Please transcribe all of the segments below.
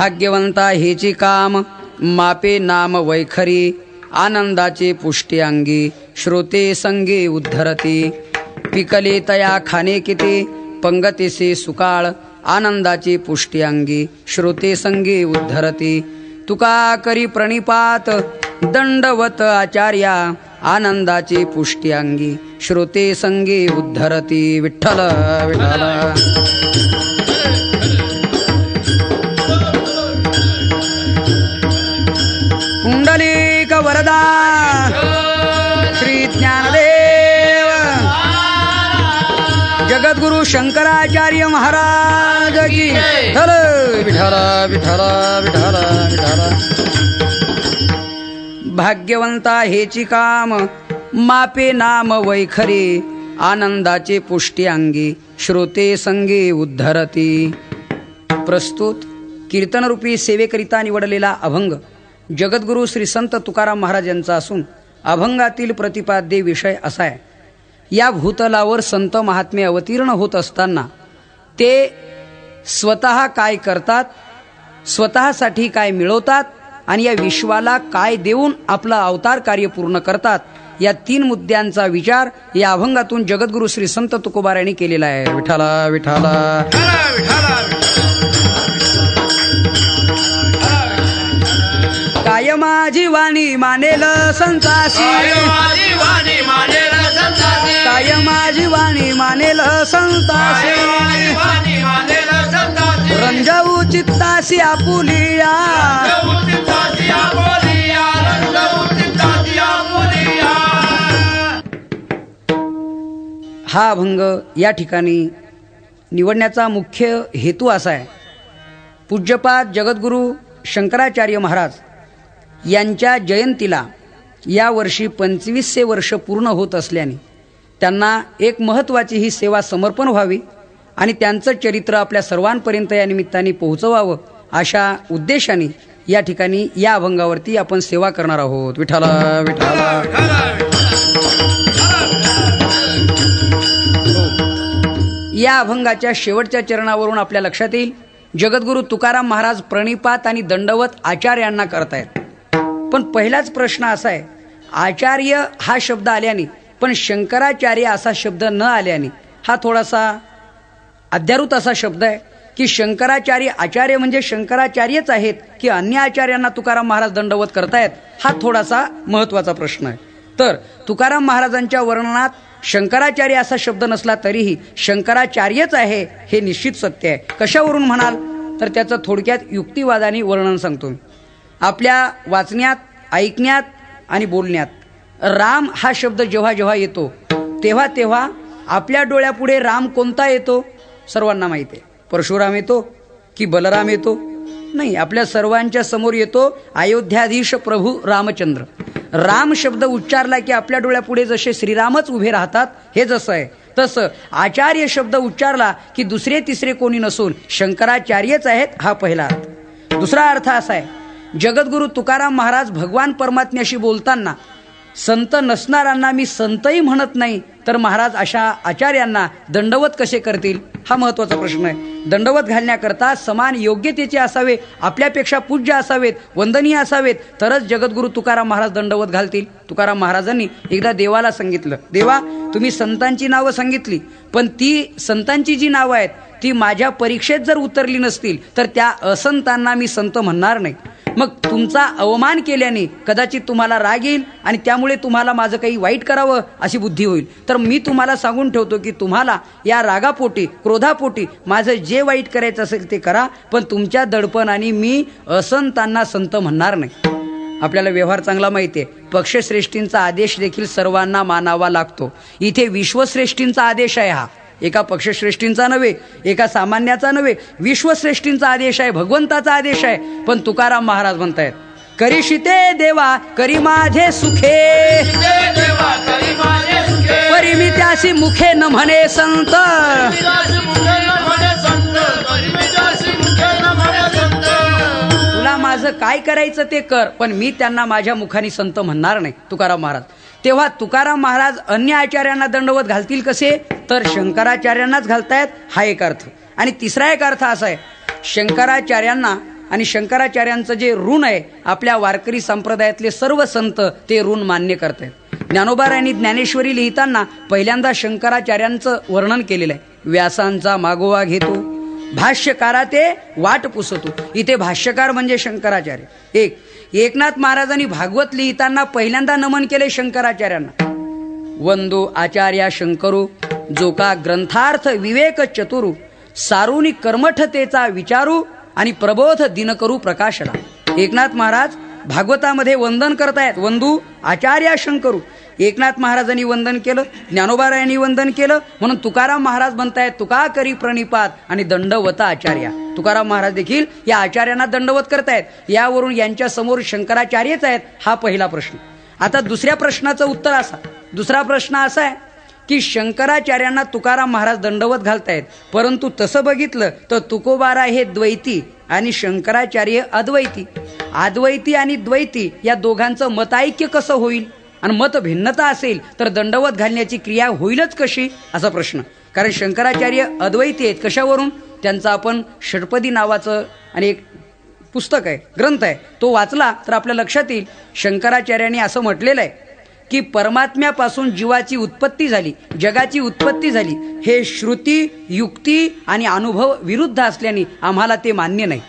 भाग्यवंता हेची काम मापे नाम वैखरी आनंदाचे पुष्टी अंगी श्रोते संगे उद्धरती पिकले तया खाणे किती पंगतीसे सुकाळ आनंदाची पुष्टी अंगी श्रोते संगे उद्धरती तुका करी प्रणिपात दंडवत आचार्या आनंदाची पुष्टी अंगी श्रोते संगे उद्धरती. विठ्ठल विठ्ठल. कुंडलिक वरदा श्री ज्ञानदेव जगद्गुरु शंकराचार्य महाराज की. विठ्ठल विठ्ठल विठ्ठल विठ्ठल. भाग्यवंता हेची काम मापे नाम वैखरी आनंदाचे पुष्टी अंगी श्रोते संगे उद्धरती. प्रस्तुत कीर्तनरूपी सेवेकरिता निवडलेला अभंग जगद्गुरु श्री संत तुकाराम महाराज यांचा असून अभंगातील प्रतिपाद्य विषय असा आहे. या भूतलावर संत महात्मे अवतीर्ण होत असताना ते स्वतः काय करतात, स्वतःसाठी काय मिळवतात आणि या विश्वाला काय देऊन आपला अवतार कार्य पूर्ण करतात, या 3 मुद्द्यांचा विचार या अभंगातून जगद्गुरु श्री संत तुकोबार यांनी केलेला आहे. विठ्ठला विठ्ठला. काय माझी वाणी मानेल संतासी, काय माझी वाणी मानेल संतासी, रंजाऊ चित्तासी आपुलिया, हा अभंग या ठिकाणी निवडण्याचा मुख्य हेतू असा आहे. पूज्यपाद जगद्गुरु शंकराचार्य महाराज यांच्या जयंतीला यावर्षी 2500 वर्ष पूर्ण होत असल्याने त्यांना एक महत्त्वाची ही सेवा समर्पण व्हावी आणि त्यांचं चरित्र आपल्या सर्वांपर्यंत या निमित्ताने पोहोचवावं अशा उद्देशाने या ठिकाणी या अभंगावरती आपण सेवा करणार आहोत. विठ्ठला विठ्ठला. या अभंगाच्या शेवटच्या चरणावरून आपल्या लक्षात येईल जगद्गुरु तुकाराम महाराज प्रणिपात आणि दंडवत आचार्यांना करतायत. पण पहिलाच प्रश्न असा आहे, आचार्य हा शब्द आल्याने पण शंकराचार्य असा शब्द न आल्याने हा थोडासा अध्यारूत असा शब्द आहे की शंकराचार्य आचार्य म्हणजे शंकराचार्यच आहेत की अन्य आचार्यांना तुकाराम महाराज दंडवत करतायत, हा थोडासा महत्त्वाचा प्रश्न आहे. तर तुकाराम महाराजांच्या वर्णनात शंकराचार्य असा शब्द नसला तरीही शंकराचार्यच आहे हे निश्चित सत्य आहे. कशावरून म्हणाल तर त्याचं थोडक्यात युक्तिवादाने वर्णन सांगतो मी. आपल्या वाचण्यात, ऐकण्यात आणि बोलण्यात राम हा शब्द जेव्हा जेव्हा येतो तेव्हा तेव्हा आपल्या डोळ्यापुढे राम कोणता येतो सर्वांना माहिती आहे. परशुराम येतो की बलराम येतो? नाही, आपल्या सर्वांच्या समोर येतो अयोध्याधीश प्रभू रामचंद्र. राम शब्द उच्चारला की आपल्या डोळ्यापुढे जसे श्रीरामच उभे राहतात, हे जसं आहे तसं आचार्य शब्द उच्चारला की दुसरे तिसरे कोणी नसून शंकराचार्यच आहेत, हा पहिला अर्थ. दुसरा अर्थ असा आहे, जगद्गुरु तुकाराम महाराज भगवान परमात्म्याशी बोलताना संत नसणाऱ्यांना मी संतही म्हणत नाही तर महाराज अशा आचार्यांना दंडवत कसे करतील, हा महत्त्वाचा प्रश्न आहे. दंडवत घालण्याकरता समान योग्यतेचे असावे, आपल्यापेक्षा पूज्य असावेत, वंदनीय असावेत, तरच जगद्गुरु तुकाराम महाराज दंडवत घालतील. तुकाराम महाराजांनी एकदा देवाला सांगितलं, देवा तुम्ही संतांची नावं सांगितली पण ती संतांची जी नावं आहेत ती माझ्या परीक्षेत जर उतरली नसतील तर त्या असंतांना मी संत म्हणणार नाही. मग तुमचा अवमान केल्याने कदाचित तुम्हाला राग येईल आणि त्यामुळे तुम्हाला माझं काही वाईट करावं अशी बुद्धी होईल. तर मी तुम्हाला सांगून ठेवतो की तुम्हाला या रागापोटी, क्रोधापोटी माझं जे वाईट करायचं असेल ते करा, पण तुमच्या दडपणाने मी असंतांना संत म्हणणार नाही. आपल्याला व्यवहार चांगला माहिती आहे, पक्षश्रेष्ठींचा आदेश देखील सर्वांना मानावा लागतो. इथे विश्वश्रेष्ठींचा आदेश आहे, हा एका पक्षश्रेष्ठींचा नव्हे, एका सामान्याचा नव्हे, विश्वश्रेष्ठींचा आदेश आहे, भगवंताचा आदेश आहे. पण तुकाराम महाराज म्हणतायत, करीशिते देवा करी माझे सुखे, परी मी त्यासी मुखे न म्हणे संत. तुला माझं काय करायचं ते कर, पण मी त्यांना माझ्या मुखाने संत म्हणणार नाही, तुकाराम महाराज. तेव्हा तुकाराम महाराज अन्य आचार्यांना दंडवत घालतील कसे, तर शंकराचार्यांनाच घालतायत, हा एक अर्थ. आणि तिसरा एक अर्थ असा आहे, शंकराचार्यांना आणि शंकराचार्यांचं जे ऋण आहे, आपल्या वारकरी संप्रदायातले सर्व संत ते ऋण मान्य करतात. ज्ञानोबारायांनी ज्ञानेश्वरी लिहिताना पहिल्यांदा शंकराचार्यांचं वर्णन केलेलं आहे. व्यासांचा मागोवा घेतो, भाष्यकारा ते वाट पुसतो. इथे भाष्यकार म्हणजे शंकराचार्य. एकनाथ महाराजांनी भागवत लिहिताना पहिल्यांदा नमन केले शंकराचार्यांना. वंदो आचार्या शंकरू, जो का ग्रंथार्थ विवेक चतुरू, सारुनी कर्मठतेचा विचारू आणि प्रबोध दिन करू प्रकाशला. एकनाथ महाराज भागवतामध्ये वंदन करतायत. वंदू आचार्या शंकरू. एकनाथ महाराजांनी वंदन केलं, ज्ञानोबारायांनी वंदन केलं, म्हणून तुकाराम महाराज म्हणतायत तुका करी प्रणिपात आणि दंडवता आचार्या. तुकाराम महाराज देखील या आचार्यांना दंडवत करतायत. यावरून यांच्या समोर शंकराचार्यच आहेत. हा पहिला प्रश्न. आता दुसऱ्या प्रश्नाचं उत्तर असा, दुसरा प्रश्न असा आहे की शंकराचार्यांना तुकाराम महाराज दंडवत घालतायत, परंतु तसं बघितलं तर तुकोबारा हे द्वैती आणि शंकराचार्य अद्वैती. अद्वैती आणि द्वैती या दोघांचं मतऐक्य कसं होईल, आणि मत भिन्नता असेल तर दंडवत घालण्याची क्रिया होईलच कशी, असा प्रश्न. कारण शंकराचार्य अद्वैती आहेत. कशावरून? त्यांचं आपण षटपदी नावाचं आणि एक पुस्तक आहे, ग्रंथ आहे, तो वाचला तर आपल्या लक्षात येईल. शंकराचार्यांनी असं म्हटलेलं आहे की परमात्म्यापासून जीवाची उत्पत्ती झाली, जगाची उत्पत्ती झाली, हे श्रुती, युक्ती आणि अनुभव विरुद्ध असल्याने आम्हाला ते मान्य नाही,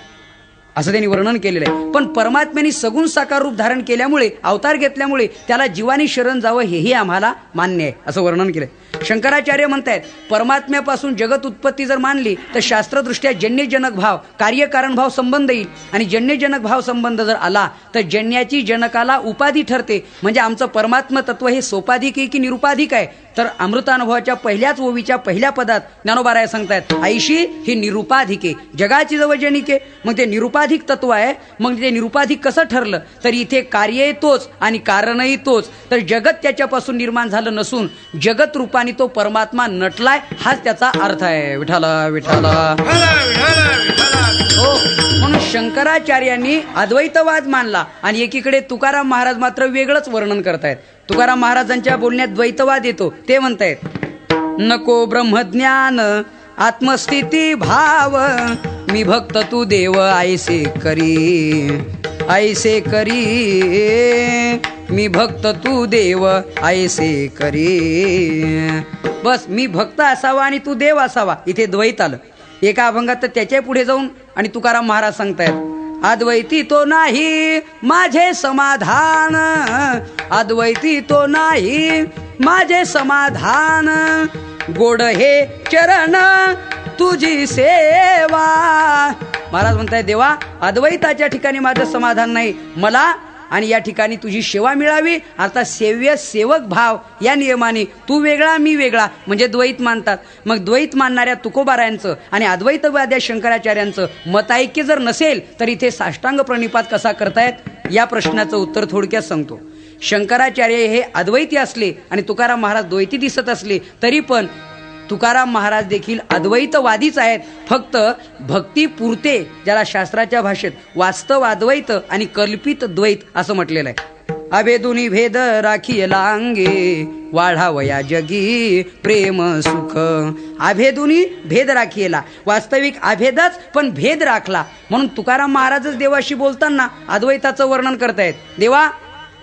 असं त्यांनी वर्णन केलेलं आहे. पण परमात्म्याने सगुण साकार रूप धारण केल्यामुळे, अवतार घेतल्यामुळे त्याला जीवानी शरण जावं हेही आम्हाला मान्य आहे, असं वर्णन केलंय. शंकराचार्य म्हणतायत परमात्म्यापासून जगत उत्पत्ती जर मानली तर शास्त्रदृष्ट्या जन्यजनक भाव, कार्यकारण भाव संबंध येईल. आणि जन्यजनक भाव संबंध जर आला तर जन्याची जनकाला उपाधी ठरते. म्हणजे आमचं परमात्म तत्व हे सोपाधिक आहे की निरुपाधिक आहे? तर अमृतानुभवाच्या पहिल्याच ओवीच्या पहिल्या पदात ज्ञानोबाराय सांगतायत ऐशी ही निरुपाधिक आहे, जगाची जवळ जनिक आहे. मग ते निरुपाधिक तत्व आहे. मग ते निरुपाधिक कसं ठरलं? तर इथे कार्यही तोच आणि कारणही तोच. तर जगत त्याच्यापासून निर्माण झालं नसून जगत रूपाने तो परमात्मा नटलाय, हाच त्याचा अर्थ आहे. विठाला विठाला. हो, म्हणून शंकराचार्यांनी अद्वैतवाद मानला आणि एकीकडे तुकाराम महाराज मात्र वेगळंच वर्णन करतायत. तुकाराम महाराजांच्या बोलण्यात द्वैतवाद येतो. ते म्हणतायत नको ब्रह्मज्ञान आत्मस्थिती भाव, मी भक्त तू देव ऐसे करी, ऐसे करी, मी भक्त तू देव ऐसे करी. बस मी भक्त असावा आणि तू देव असावा. इथे द्वैत आलं एका अभंगात. तर त्याच्या पुढे जाऊन आणि तुकाराम महाराज सांगतायत अद्वैती तो नाही माझे समाधान, अद्वैती तो नाही माझे समाधान, गोड हे चरण तुझी सेवा. महाराज म्हणताय देवा अद्वैताच्या ठिकाणी माझं समाधान नाही, मला आणि या ठिकाणी तुझी सेवा मिळावी. आता सेव्य सेवक भाव या नियमाने तू वेगळा मी वेगळा, म्हणजे द्वैत मानतात. मग द्वैत मानणाऱ्या तुकोबारायांचं आणि अद्वैतवाद्या शंकराचार्यांचं मतऐक्य जर नसेल तर इथे साष्टांग प्रणिपात कसा करतायत, या प्रश्नाचं उत्तर थोडक्यात सांगतो. शंकराचार्य हे अद्वैती असले आणि तुकाराम महाराज द्वैती दिसत असले तरी पण तुकाराम महाराज देखील अद्वैतवादीच आहेत. फक्त भक्ती पुरते, ज्याला शास्त्राच्या भाषेत वास्तव अद्वैत आणि कल्पित द्वैत असं म्हटलेलं आहे. अभेदुनी भेद राखीला अंगे, वाढावया जगी प्रेम सुख. अभेदुनी भेद राखीला, वास्तविक अभेदच पण भेद राखला. म्हणून तुकाराम महाराजच देवाशी बोलताना अद्वैताचं वर्णन करतायत. देवा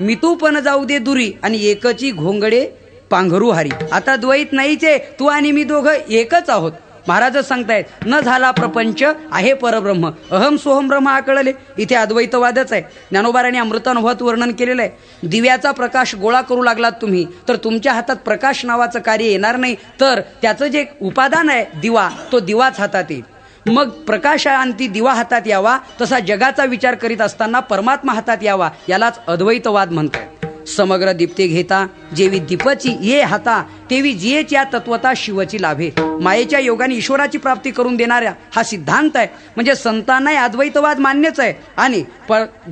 मी तू पण जाऊ दे दुरी आणि एकची घोंगडे पांघरू हारी. आता द्वैत नाहीचे, तू आणि मी दोघं एकच आहोत. महाराजच सांगतायत न झाला प्रपंच आहे परब्रह्म, अहम सोहम ब्रह्म आकळले. इथे अद्वैतवादच आहे. ज्ञानोबारांनी अमृतानुभवात वर्णन केलेलं आहे. दिव्याचा प्रकाश गोळा करू लागलात तुम्ही तर तुमच्या हातात प्रकाश नावाचं कार्य येणार नाही, तर त्याचं जे उपादान आहे दिवा, तो दिवाच हातात येईल. मग प्रकाश आणि ती दिवा हातात यावा, तसा जगाचा विचार करीत असताना परमात्मा हातात यावा, यालाच अद्वैतवाद म्हणतात. समग्र दीप्ते घेता जेवी दीपची ये हाता, तेवी जियेची या तत्वता शिवची लाभे. मायेच्या योगाने ईश्वराची प्राप्ती करून देणाऱ्या हा सिद्धांत आहे. म्हणजे संतांनाही अद्वैतवाद मान्यच आहे आणि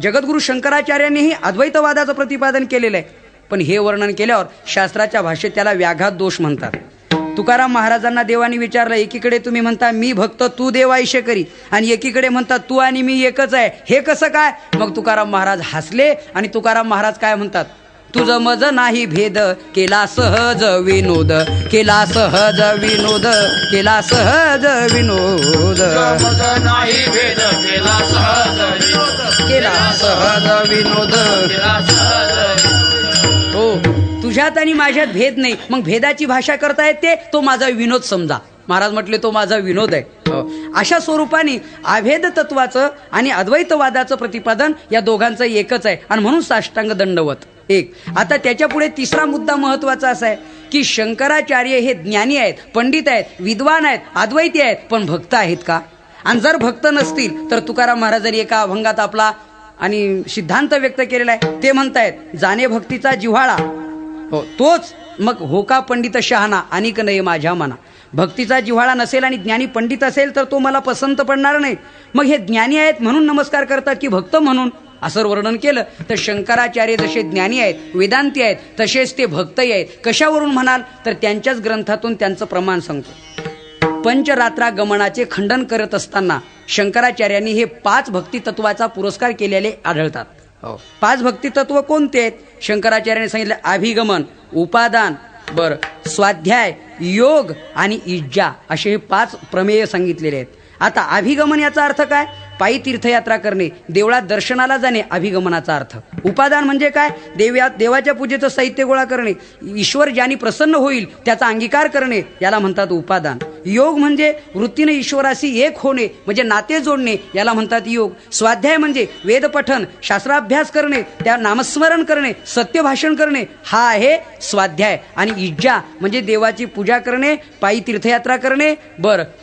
जगद्गुरु शंकराचार्यांनीही अद्वैतवादाचं प्रतिपादन केलेलं आहे. पण हे वर्णन केल्यावर शास्त्राच्या भाषेत त्याला व्याघात दोष म्हणतात. तुकाराम महाराजांना देवाने विचारलं, एकीकडे तुम्ही म्हणता मी भक्त तू देव ऐशे करी आणि एकीकडे म्हणता तू आणि मी एकच आहे, हे कसं काय? मग तुकाराम महाराज हसले आणि तुकाराम महाराज काय म्हणतात, तुझ मज नाही भेद, केला सहज विनोद, केला सहज विनोद, केला सहज विनोद, मज नाही भेद, केला सहज विनोद, केला सहज विनोद. केला सहज विनोद. हो, तुझ्यात आणि माझ्यात भेद नाही, मग भेदाची भाषा करता येते, तो माझा विनोद समजा. महाराज म्हटले तो माझा विनोद आहे. अशा स्वरूपाने अभेद तत्वाचं आणि अद्वैतवादाचं प्रतिपादन या दोघांचं एकच आहे आणि म्हणून साष्टांग दंडवत एक. आता त्याच्या पुढे तिसरा मुद्दा महत्वाचा असा आहे की शंकराचार्य हे ज्ञानी आहेत, पंडित आहेत, विद्वान आहेत, अद्वैती आहेत, पण भक्त आहेत का? आणि जर भक्त नसतील तर तुकाराम महाराजांनी एका अभंगात आपला आणि सिद्धांत व्यक्त केलेला आहे. ते म्हणतायत, जाणे भक्तीचा जिव्हाळा, हो तोच मग हो का पंडित शहाणा, अनिक नाही माझ्या मना. भक्तीचा जिव्हाळा नसेल आणि ज्ञानी पंडित असेल तर तो मला पसंत पडणार नाही. मग हे ज्ञानी आहेत म्हणून नमस्कार करतात की भक्त म्हणून, असं वर्णन केलं तर शंकराचार्य जसे ज्ञानी आहेत, वेदांती आहेत, तसेच ते भक्तही आहेत. कशावरून म्हणाल तर त्यांच्याच ग्रंथातून त्यांचं प्रमाण सांगतो. पंचरात्रा गमनाचे खंडन करत असताना शंकराचार्यांनी हे 5 भक्ती तत्वाचा पुरस्कार केलेले आढळतात. 5 भक्ती तत्व कोणते आहेत? शंकराचार्यांनी सांगितलं अभिगमन, उपादान, स्वाध्याय, योग आणि इज्जा, असे हे 5 प्रमेय सांगितलेले आहेत. आता अभिगमन याचा अर्थ काय? पायी तीर्थयात्रा करणे, देवळात दर्शनाला जाणे, अभिगमनाचा अर्थ. उपादान म्हणजे काय? देवाच्या पूजेचं साहित्य गोळा करणे, ईश्वर ज्याने प्रसन्न होईल त्याचा अंगीकार करणे, याला म्हणतात उपादान. योग म्हणजे वृत्तीने ईश्वराशी एक होणे, म्हणजे नाते जोडणे, याला म्हणतात योग. स्वाध्याय म्हणजे वेद पठन, शास्त्राभ्यास करणे, त्या नामस्मरण करणे, सत्य भाषण करणे, हा आहे स्वाध्याय. आणि इज्जा म्हणजे देवाची पूजा करणे, पायी तीर्थयात्रा करणे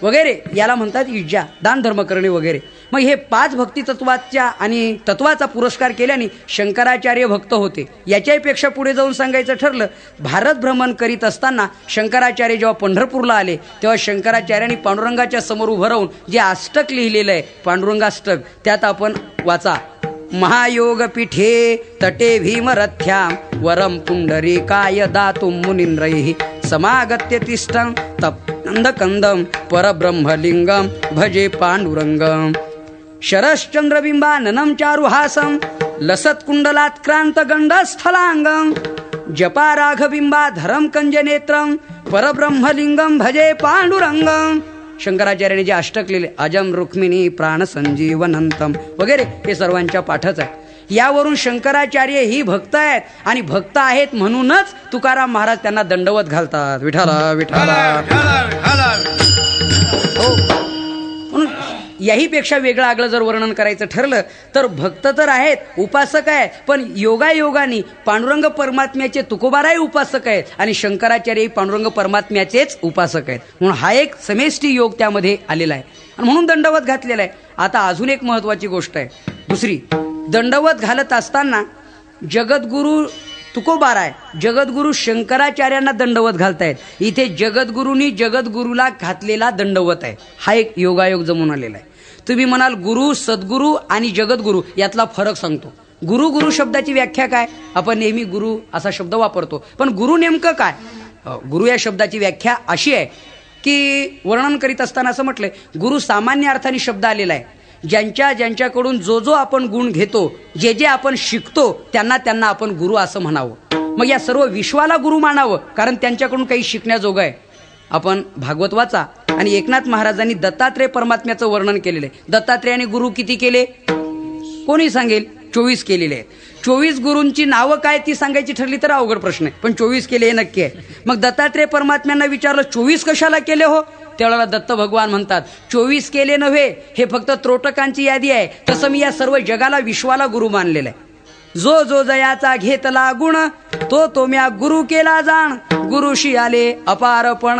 वगैरे, याला म्हणतात इज्जा, दान धर्म करणे वगैरे. मग हे 5 भक्ती तत्वाच्या आणि तत्वाचा पुरस्कार केल्याने शंकराचार्य भक्त होते. याच्यापेक्षा पुढे जाऊन सांगायचं ठरलं, भारत भ्रमण करीत असताना शंकराचार्य जेव्हा पंढरपूरला आले तेव्हा शंकराचार्यांनी पांडुरंगाच्या समोर उभं राहून जे अष्टक लिहिलेलं आहे, पांडुरंगाष्टक, त्यात आपण वाचा. महायोग पीठे तटे भीमरथ्यां वरम पुंडरीकाय दातुं मुनींद्रैः समागत्य तिष्ठं तप्तंदकंदं परब्रह्मलिंगं भजे पांडुरंगं. शरश्चंद्रबिंबाननं चारुहासं लसत्कुंडलात्क्रांत गंडस्थलांगं जपा राघबिंबाधरं कंजनेत्रं परब्रह्मलिंगं भजे पांडुरंगं. शंकराचार्याने जे अष्टक लिहिले, अजम रुक्मिणी प्राणसंजीवनंतम वगैरे, हे सर्वांच्या पाठच आहे. यावरून शंकराचार्य ही भक्त आहेत आणि भक्त आहेत म्हणूनच तुकाराम महाराज त्यांना दंडवत घालतात. विठाला विठाला. हो, म्हणून याहीपेक्षा वेगळं आगळं जर वर्णन करायचं ठरलं तर भक्त तर आहेत, उपासक आहेत, पण योगायोगाने पांडुरंग परमात्म्याचे तुकोबाराही उपासक आहेत आणि शंकराचार्यही पांडुरंग परमात्म्याचेच उपासक आहेत. म्हणून हा एक समेष्टी योग त्यामध्ये आलेला आहे आणि म्हणून दंडवत घातलेला आहे. आता अजून एक महत्वाची गोष्ट आहे दुसरी. दंडवत घालत असताना जगद्गुरु तुकोबाराय, जगद्गुरु शंकराचार्यांना दंडवत घालतायत. इथे जगद्गुरूंनी जगद्गुरूला घातलेला दंडवत आहे. हा एक योगायोग जमून आलेला आहे. तुम्ही म्हणाल गुरु, सद्गुरू आणि जगद्गुरू यातला फरक सांगतो. गुरु शब्दाची व्याख्या काय? आपण नेहमी गुरु असा शब्द वापरतो, पण गुरु नेमकं काय? गुरु या शब्दाची व्याख्या अशी आहे की वर्णन करीत असताना असं म्हटलंय, गुरु सामान्य अर्थाने शब्द आलेला आहे. ज्यांच्याकडून जो आपण गुण घेतो, जे आपण शिकतो, त्यांना आपण गुरु असं म्हणावं. मग या सर्व विश्वाला गुरु मानावं, कारण त्यांच्याकडून काही शिकण्याजोगं आहे. आपण भागवत वाचा आणि एकनाथ महाराजांनी दत्तात्रेय परमात्म्याचं वर्णन केलेलं आहे. दत्तात्रेयाने गुरु किती केले? कोणी सांगेल? 24 केलेले आहेत. 24 गुरूंची नावं काय ती सांगायची ठरली तर अवघड प्रश्न आहे, पण 24 केले हे नक्की आहे. मग दत्तात्रेय परमात्म्यांना विचारलं 24 कशाला केले हो? त्यावेळेला दत्त भगवान म्हणतात 24 केले नव्हे, हे फक्त त्रोटकांची यादी आहे. तसं मी या सर्व जगाला विश्वाला गुरु मानलेलं आहे. जो जयाचा घेतला गुण तो म्या गुरु केला जाण. गुरुशी आले अपारपण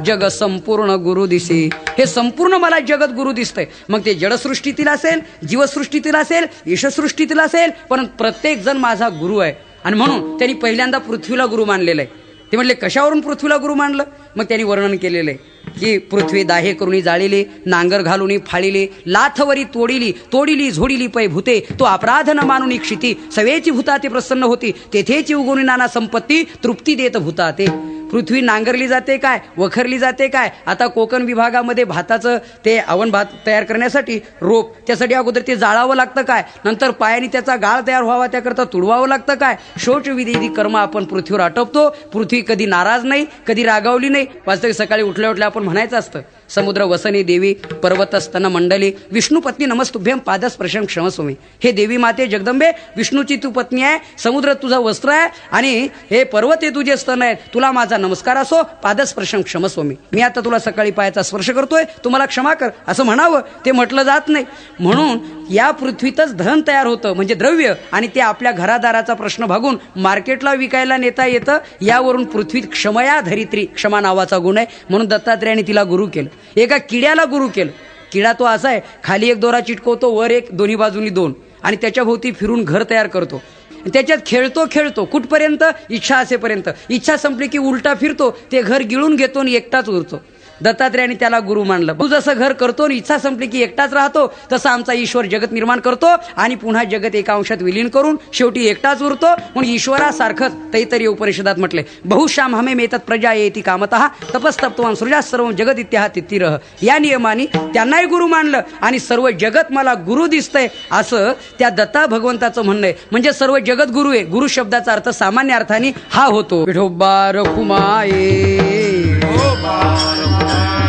जग संपूर्ण गुरु दिसे. हे संपूर्ण मला जगत गुरु दिसतंय. मग ते जडसृष्टीतील असेल, जीवसृष्टीतील असेल, ईशसृष्टीतील असेल, पण प्रत्येक जण माझा गुरु आहे. आणि म्हणून त्यांनी पहिल्यांदा पृथ्वीला गुरु मानलेलं आहे. ते म्हणले कशावरून पृथ्वीला गुरु मानलं? मग त्यांनी वर्णन केलेलं आहे की पृथ्वी दाहे करुणी जाळिली, नांगर घालून फाळिली, लाथवरी तोडिली झोडिली पै भूते. तो अपराध न मानुनी क्षिती, सवेची भूता ते प्रसन्न होती. तेथेची उगवणी नाना संपत्ती, तृप्ती देत भूता ते. पृथ्वी नांगरली जाते काय, वखरली जाते काय. आता कोकण विभागामध्ये भाताचं ते आवण भात तयार करण्यासाठी रोप, त्यासाठी अगोदर ते जाळावं लागतं काय, नंतर पायाने त्याचा गाळ तयार व्हावा त्याकरता तुडवावं लागतं काय. शौच विधी कर्म आपण पृथ्वीवर आटोपतो. पृथ्वी कधी नाराज नाही, कधी रागावली नाही. वास्तविक सकाळी उठल्या उठल्या आपण म्हणायचं असतं, समुद्र वसने देवी पर्वतस्तन मंडली विष्णू पत्नी नमस्तुभ्यम पादस्पर्शम क्षमस्वमी. हे देवी माते जगदंबे, विष्णूची तू पत्नी आहे, समुद्र तुझं वस्त्र आहे आणि हे पर्वत हे तुझे स्तन आहेत. तुला माझा नमस्कार असो, पादस्पर्शम क्षमस्वमी. मी आता तुला सकाळी पायाचा स्पर्श करतोय, तुम्हाला क्षमा कर असं म्हणावं, ते म्हटलं जात नाही. म्हणून या पृथ्वीतच धन तयार होतं म्हणजे द्रव्य, आणि ते आपल्या घरादाराचा प्रश्न भागून मार्केटला विकायला नेता येतं. यावरून पृथ्वीत क्षमया धरित्री, क्षमा नावाचा गुण आहे. म्हणून दत्तात्रेयाने तिला गुरु केलं. एका किड्याला गुरु केलं. किडा तो असा आहे, खाली एक दोरा चिटकवतो, वर एक, दोन्ही बाजूनी दोन, आणि त्याच्या भोवती फिरून घर तयार करतो. त्याच्यात खेळतो कुठपर्यंत, इच्छा असेपर्यंत. इच्छा संपली की उलटा फिरतो, ते घर गिळून घेतो आणि एकटाच उरतो. दत्तात्रेयाने त्याला गुरु मानलं. तू जसं घर करतो आणि इच्छा संपली की एकटाच राहतो, तसं आमचा ईश्वर जगत निर्माण करतो आणि पुन्हा जगत एका अंशात विलीन करून शेवटी एकटाच उरतो. म्हणून ईश्वरासारखंच तैतरीय उपनिषदात म्हटले, बहुश्याम हमे मेतत प्रजा येती कामतः तपस्तप्तवान सृजा सर्व जगत इत्याह तित्तिरह. या नियमाने त्यांनाही गुरु मानलं आणि सर्व जगत मला गुरु दिसतंय असं त्या दत्ता भगवंताचं म्हणणं आहे. म्हणजे सर्व जगत गुरु आहे. गुरु शब्दाचा अर्थ सामान्य अर्थाने हा होतो, विठोबा रखुमाये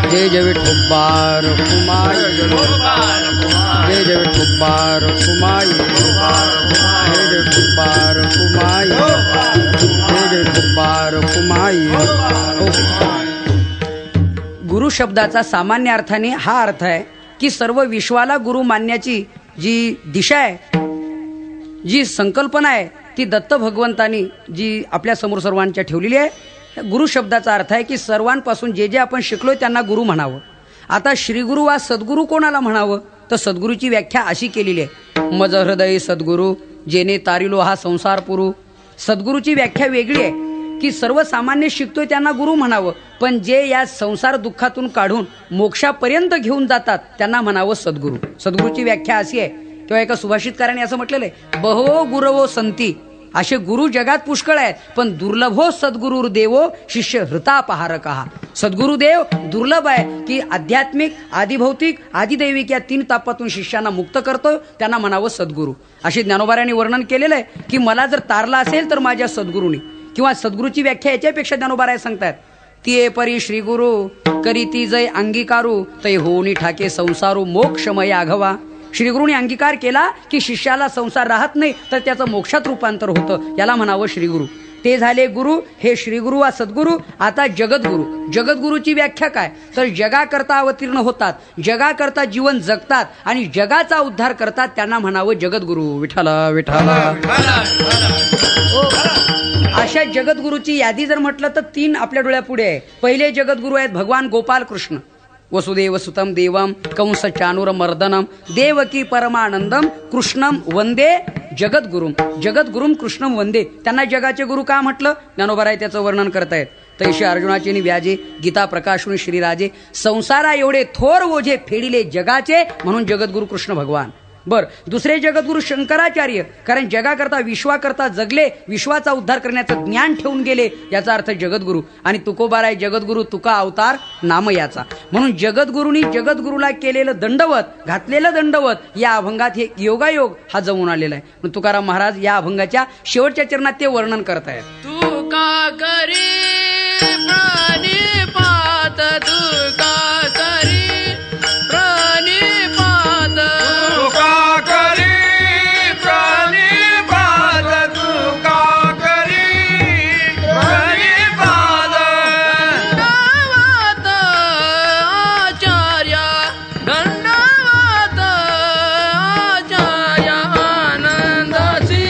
जय जय विठोबा रखुमाये, जय जय विठोबा रखुमाये, जय जय विठोबा रखुमाये, जय जय विठोबा रखुमाये. गुरु शब्दाचा सामान्य अर्थाने हा अर्थ आहे की सर्व विश्वाला गुरु मानण्याची जी दिशा आहे, जी संकल्पना आहे, ती दत्त भगवंतांनी जी आपल्या समोर सर्वांच्या ठेवलेली आहे. गुरु शब्दाचा अर्थ आहे की सर्वांपासून जे जे आपण शिकलोय त्यांना गुरु म्हणावं. आता श्रीगुरु वा सद्गुरू कोणाला म्हणावं, तर सद्गुरूची व्याख्या अशी केलेली आहे, मज हृदय सद्गुरू जेने तारिलो हा संसार पुरू. सद्गुरूची व्याख्या वेगळी आहे की सर्वसामान्य शिकतोय त्यांना गुरु म्हणावं, पण जे या संसार दुःखातून काढून मोक्षापर्यंत घेऊन जातात त्यांना म्हणावं सद्गुरू. सद्गुरूची व्याख्या अशी आहे. तेव्हा एका सुभाषितकाराने असं म्हटलेलं आहे, बहो गुरवो संती. असे गुरु जगात पुष्कळ आहेत, पण दुर्लभो सद्गुरु देवो शिष्य हृतापहारकः. सद्गुरु देव दुर्लभ आहे की आध्यात्मिक, आदिभौतिक, आदिदैविक या तीन तापातून शिष्यांना मुक्त करतो, त्यांना म्हणावं सद्गुरू. अशी ज्ञानोबारांनी वर्णन केलेलं आहे की मला जर तारला असेल तर माझ्या सद्गुरूनी. किंवा सद्गुरूची व्याख्या याच्यापेक्षा ज्ञानोबाराय सांगतात, ती परी श्रीगुरु करीती जय अंगीकारू तै होनी ठाके संसारू मोक्षमय आघवा. श्रीगुरूने अंगीकार केला की शिष्याला संसार राहत नाही तर त्याचं मोक्षात रूपांतर होतं, याला म्हणावं श्रीगुरू. ते झाले गुरु. हे श्रीगुरू वा सद्गुरू. आता जगद्गुरू. जगद्गुरूची व्याख्या काय, तर जगाकरता अवतीर्ण होतात, जगाकरता जीवन जगतात आणि जगाचा उद्धार करतात, त्यांना म्हणावं जगद्गुरू. विठ्ठला विठ्ठला. अशा जगद्गुरूची यादी जर म्हटलं तर तीन आपल्या डोळ्यापुढे आहे. पहिले जगद्गुरू आहेत भगवान गोपाल कृष्ण. वसुदेव सुतम देवम कंस चाणूर मर्दनम देवकी परमानंदम कृष्णम वंदे जगद्गुरुम. जगद्गुरुम कृष्णम वंदे. त्यांना जगाचे गुरु का म्हटलं, ज्ञानोबाराय त्याचं वर्णन करतायत. तैशी अर्जुनाचे व्याजे गीता प्रकाशून श्रीराजे संसारा एवढे थोर ओझे फेडिले जगाचे, म्हणून जगद्गुरु कृष्ण भगवान. बर, दुसरे जगद्गुरु शंकराचार्य, कारण जगाकरता विश्वाकरता जगले, विश्वाचा उद्धार करण्याचं ज्ञान ठेवून गेले, याचा अर्थ जगद्गुरु. आणि तुकोबाराय जगद्गुरु तुका अवतार नाम याचा. म्हणून जगद्गुरूंनी जगद्गुरूला केलेलं दंडवत, घातलेलं दंडवत या अभंगात हे योगायोग हा जमून आलेला आहे. तुकाराम महाराज या अभंगाच्या शेवटच्या चरणात ते वर्णन करतायत. तुका करी प्रणिपात, तुका करी प्रणिपात, तुका करी प्रणिपात, तुका करी प्रणिपात. दंडवत आचार्य, दंडवत आचार्य आनंदाची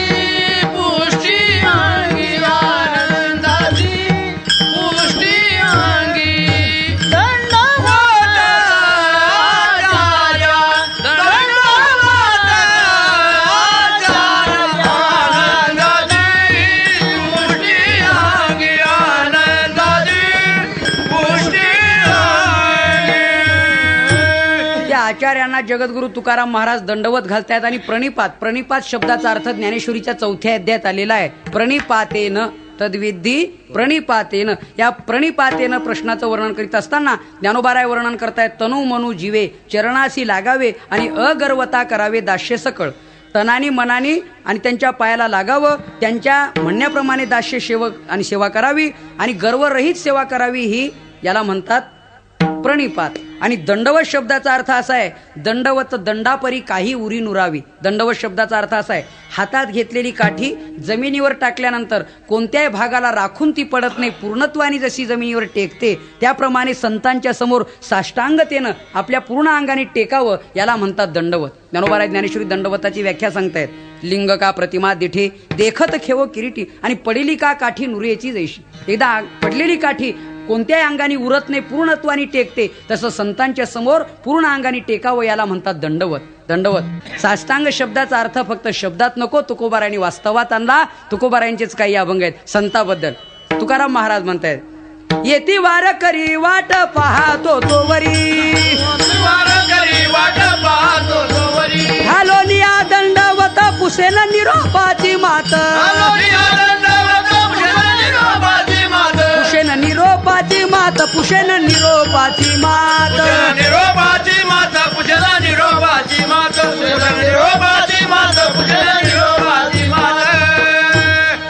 पुष्टी अंगी, आनंदाची पुष्टी अंगी. दंडवत आचार्य, दंडवत आचार्य आनंदाची पुष्टी अंगी, आनंदाची पुष्टी अंगी. त्या आचार्यांना जगद्गुरु तुकाराम महाराज दंडवत घालतायत आणि प्रणिपात. प्रणिपात शब्दाचा अर्थ ज्ञानेश्वरीच्या 4थ्या अध्यायात आलेला आहे. प्रणिपातेन तद्विधी प्रणिपातेन. या प्रणिपातेन प्रश्नाचं वर्णन करीत असताना ज्ञानोबाराय वर्णन करतायत. तनु मनु जीवे चरणासी लागावे आणि अगर्वता करावे दास्य सकळ. तनानी मनानी आणि त्यांच्या पायाला लागावं, त्यांच्या म्हणण्याप्रमाणे दास्य सेवक आणि सेवा करावी आणि गर्वरहित सेवा करावी, ही याला म्हणतात प्रणिपात. आणि दंडवत शब्दाचा अर्थ असा आहे, दंडवत दंडापरी काही उरी नुरावी. दंडवत शब्दाचा अर्थ असा आहे, हातात घेतलेली काठी जमिनीवर टाकल्यानंतर कोणत्याही भागाला राखून ती पडत नाही, पूर्णत्वाने जशी जमिनीवर टेकते त्याप्रमाणे संतांच्या समोर साष्टांगतेनं आपल्या पूर्ण अंगाने टेकावं, याला म्हणतात दंडवत. ज्ञानोबाराय ज्ञानेश्वरी दंडवताची व्याख्या सांगतायत. लिंग का प्रतिमा दिठे देखत खेव किरीटी आणि पडेली का काठी नुरेची जैशी. एकदा पडलेली काठी कोणत्याही अंगाने उरत नाही, पूर्णत्वाने टेकते, तसं संतांच्या समोर पूर्ण अंगाने टेकावं, याला म्हणतात दंडवत. दंडवत साष्टांग शब्दाचा अर्थ फक्त शब्दात नको, तुकोबारायांनी वास्तवात आणला. तुकोबारायांचेच काही अभंग आहेत संतांबद्दल. तुकाराम महाराज म्हणतायत, येती वार करी वाट पाहतो तोवरी, वाट पाहतो तोवरी, घालोनिया दंडवत पुसेल निरोपाची मात, पुशेन निरोपाची मात, पुशेन निरोपाची मात, निरोपाची माता पूजला निरोपाची माता, निरोपाची माता पूजला निरोपाची माता.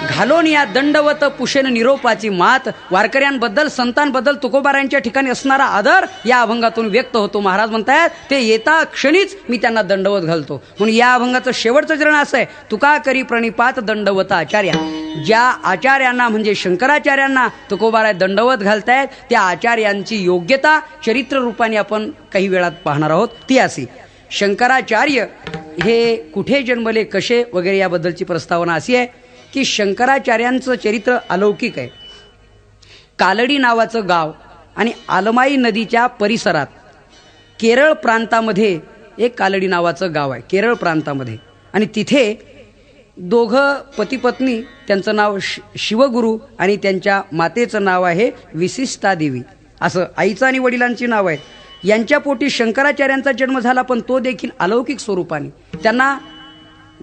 घालोन या दंडवत पुशेन निरोपाची मात. वारकऱ्यांबद्दल संतांबद्दल तुकोबारायांच्या ठिकाणी असणारा आदर या अभंगातून व्यक्त होतो. महाराज म्हणतायत, ते येता क्षणीच मी त्यांना दंडवत घालतो. म्हणून या अभंगाचं शेवटचं चरण असं आहे, तुका करी प्रणिपात दंडवत आचार्या. ज्या आचार्यांना म्हणजे शंकराचार्यांना तुकोबाराय दंडवत घालतायत, त्या आचार्यांची योग्यता चरित्र रूपाने आपण काही वेळात पाहणार आहोत. ती अशी, शंकराचार्य हे कुठे जन्मले, कसे वगैरे याबद्दलची प्रस्तावना अशी आहे की शंकराचार्यांचं चरित्र अलौकिक आहे. कालडी नावाचं गाव आणि आलमाई नदीच्या परिसरात केरळ प्रांतामध्ये एक कालडी नावाचं गाव आहे, केरळ प्रांतामध्ये. आणि तिथे दोघं पती पत्नी, त्यांचं नाव शिवगुरू आणि त्यांच्या मातेचं नाव आहे विशिष्टा देवी, असं आईचं आणि वडिलांची नाव आहे. यांच्या पोटी शंकराचार्यांचा जन्म झाला, पण तो देखील अलौकिक स्वरूपाने. त्यांना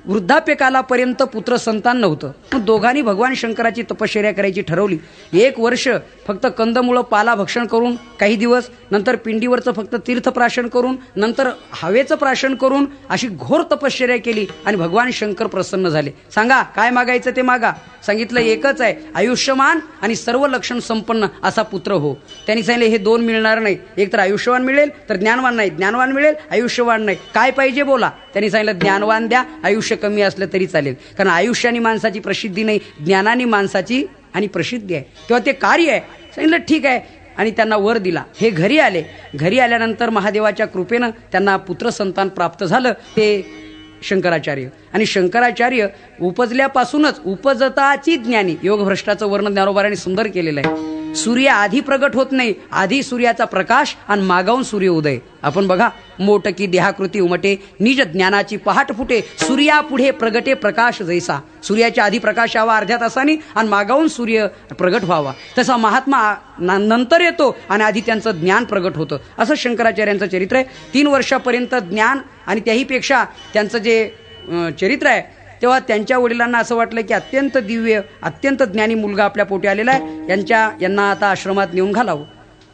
वृद्धाप्यकालापर्यंत पुत्र संतान नव्हतं. मग दोघांनी भगवान शंकराची तपश्चर्या करायची ठरवली. 1 वर्ष फक्त कंदमुळं पाला भक्षण करून, काही दिवस नंतर पिंडीवरचं फक्त तीर्थप्राशन करून, नंतर हवेचं प्राशन करून अशी घोर तपश्चर्या केली आणि भगवान शंकर प्रसन्न झाले. सांगा काय मागायचं ते मागा. सांगितलं एकच आहे, आयुष्यमान आणि सर्व लक्षण संपन्न असा पुत्र हो. त्यांनी सांगितले हे 2 मिळणार नाही, एक तर आयुष्यवान मिळेल तर ज्ञानवान नाही, ज्ञानवान मिळेल आयुष्यवान नाही, काय पाहिजे बोला. त्यांनी सांगितलं ज्ञानवान द्या, आयुष्य कमी असलं तरी चालेल, कारण आयुष्याने माणसाची प्रसिद्धी नाही, ज्ञानाने माणसाची आणि प्रसिद्धी आहे. तेव्हा ते कार्य आहे. सांगितलं ठीक आहे आणि त्यांना वर दिला. हे घरी आले. घरी आल्यानंतर महादेवाच्या कृपेनं त्यांना पुत्र संतान प्राप्त झालं, ते शंकराचार्य. आणि शंकराचार्य उपजल्यापासूनच उपजताची ज्ञानी. योगभ्रष्टाचं वर्णन ज्ञानोबारांनी सुंदर केलेलं आहे. सूर्य आधी प्रगट होत नाही, आधी सूर्याचा प्रकाश आणि मागावून सूर्य उदय. आपण बघा, मोटकी देहाकृती उमटे निज ज्ञानाची पहाट फुटे, सूर्या पुढे प्रगटे प्रकाश जैसा. सूर्याच्या आधी प्रकाश यावा अर्ध्या तासाने आणि मागावून सूर्य प्रगट व्हावा, तसा महात्मा नंतर येतो आणि आधी त्यांचं ज्ञान प्रगट होतं. असं शंकराचार्यांचं चरित्र आहे. 3 वर्षापर्यंत ज्ञान आणि त्याहीपेक्षा त्यांचं जे चरित्र आहे, तेव्हा त्यांच्या वडिलांना असं वाटलं की अत्यंत दिव्य, अत्यंत ज्ञानी मुलगा आपल्या पोटी आलेला आहे, यांना आता आश्रमात नेऊन घालावं.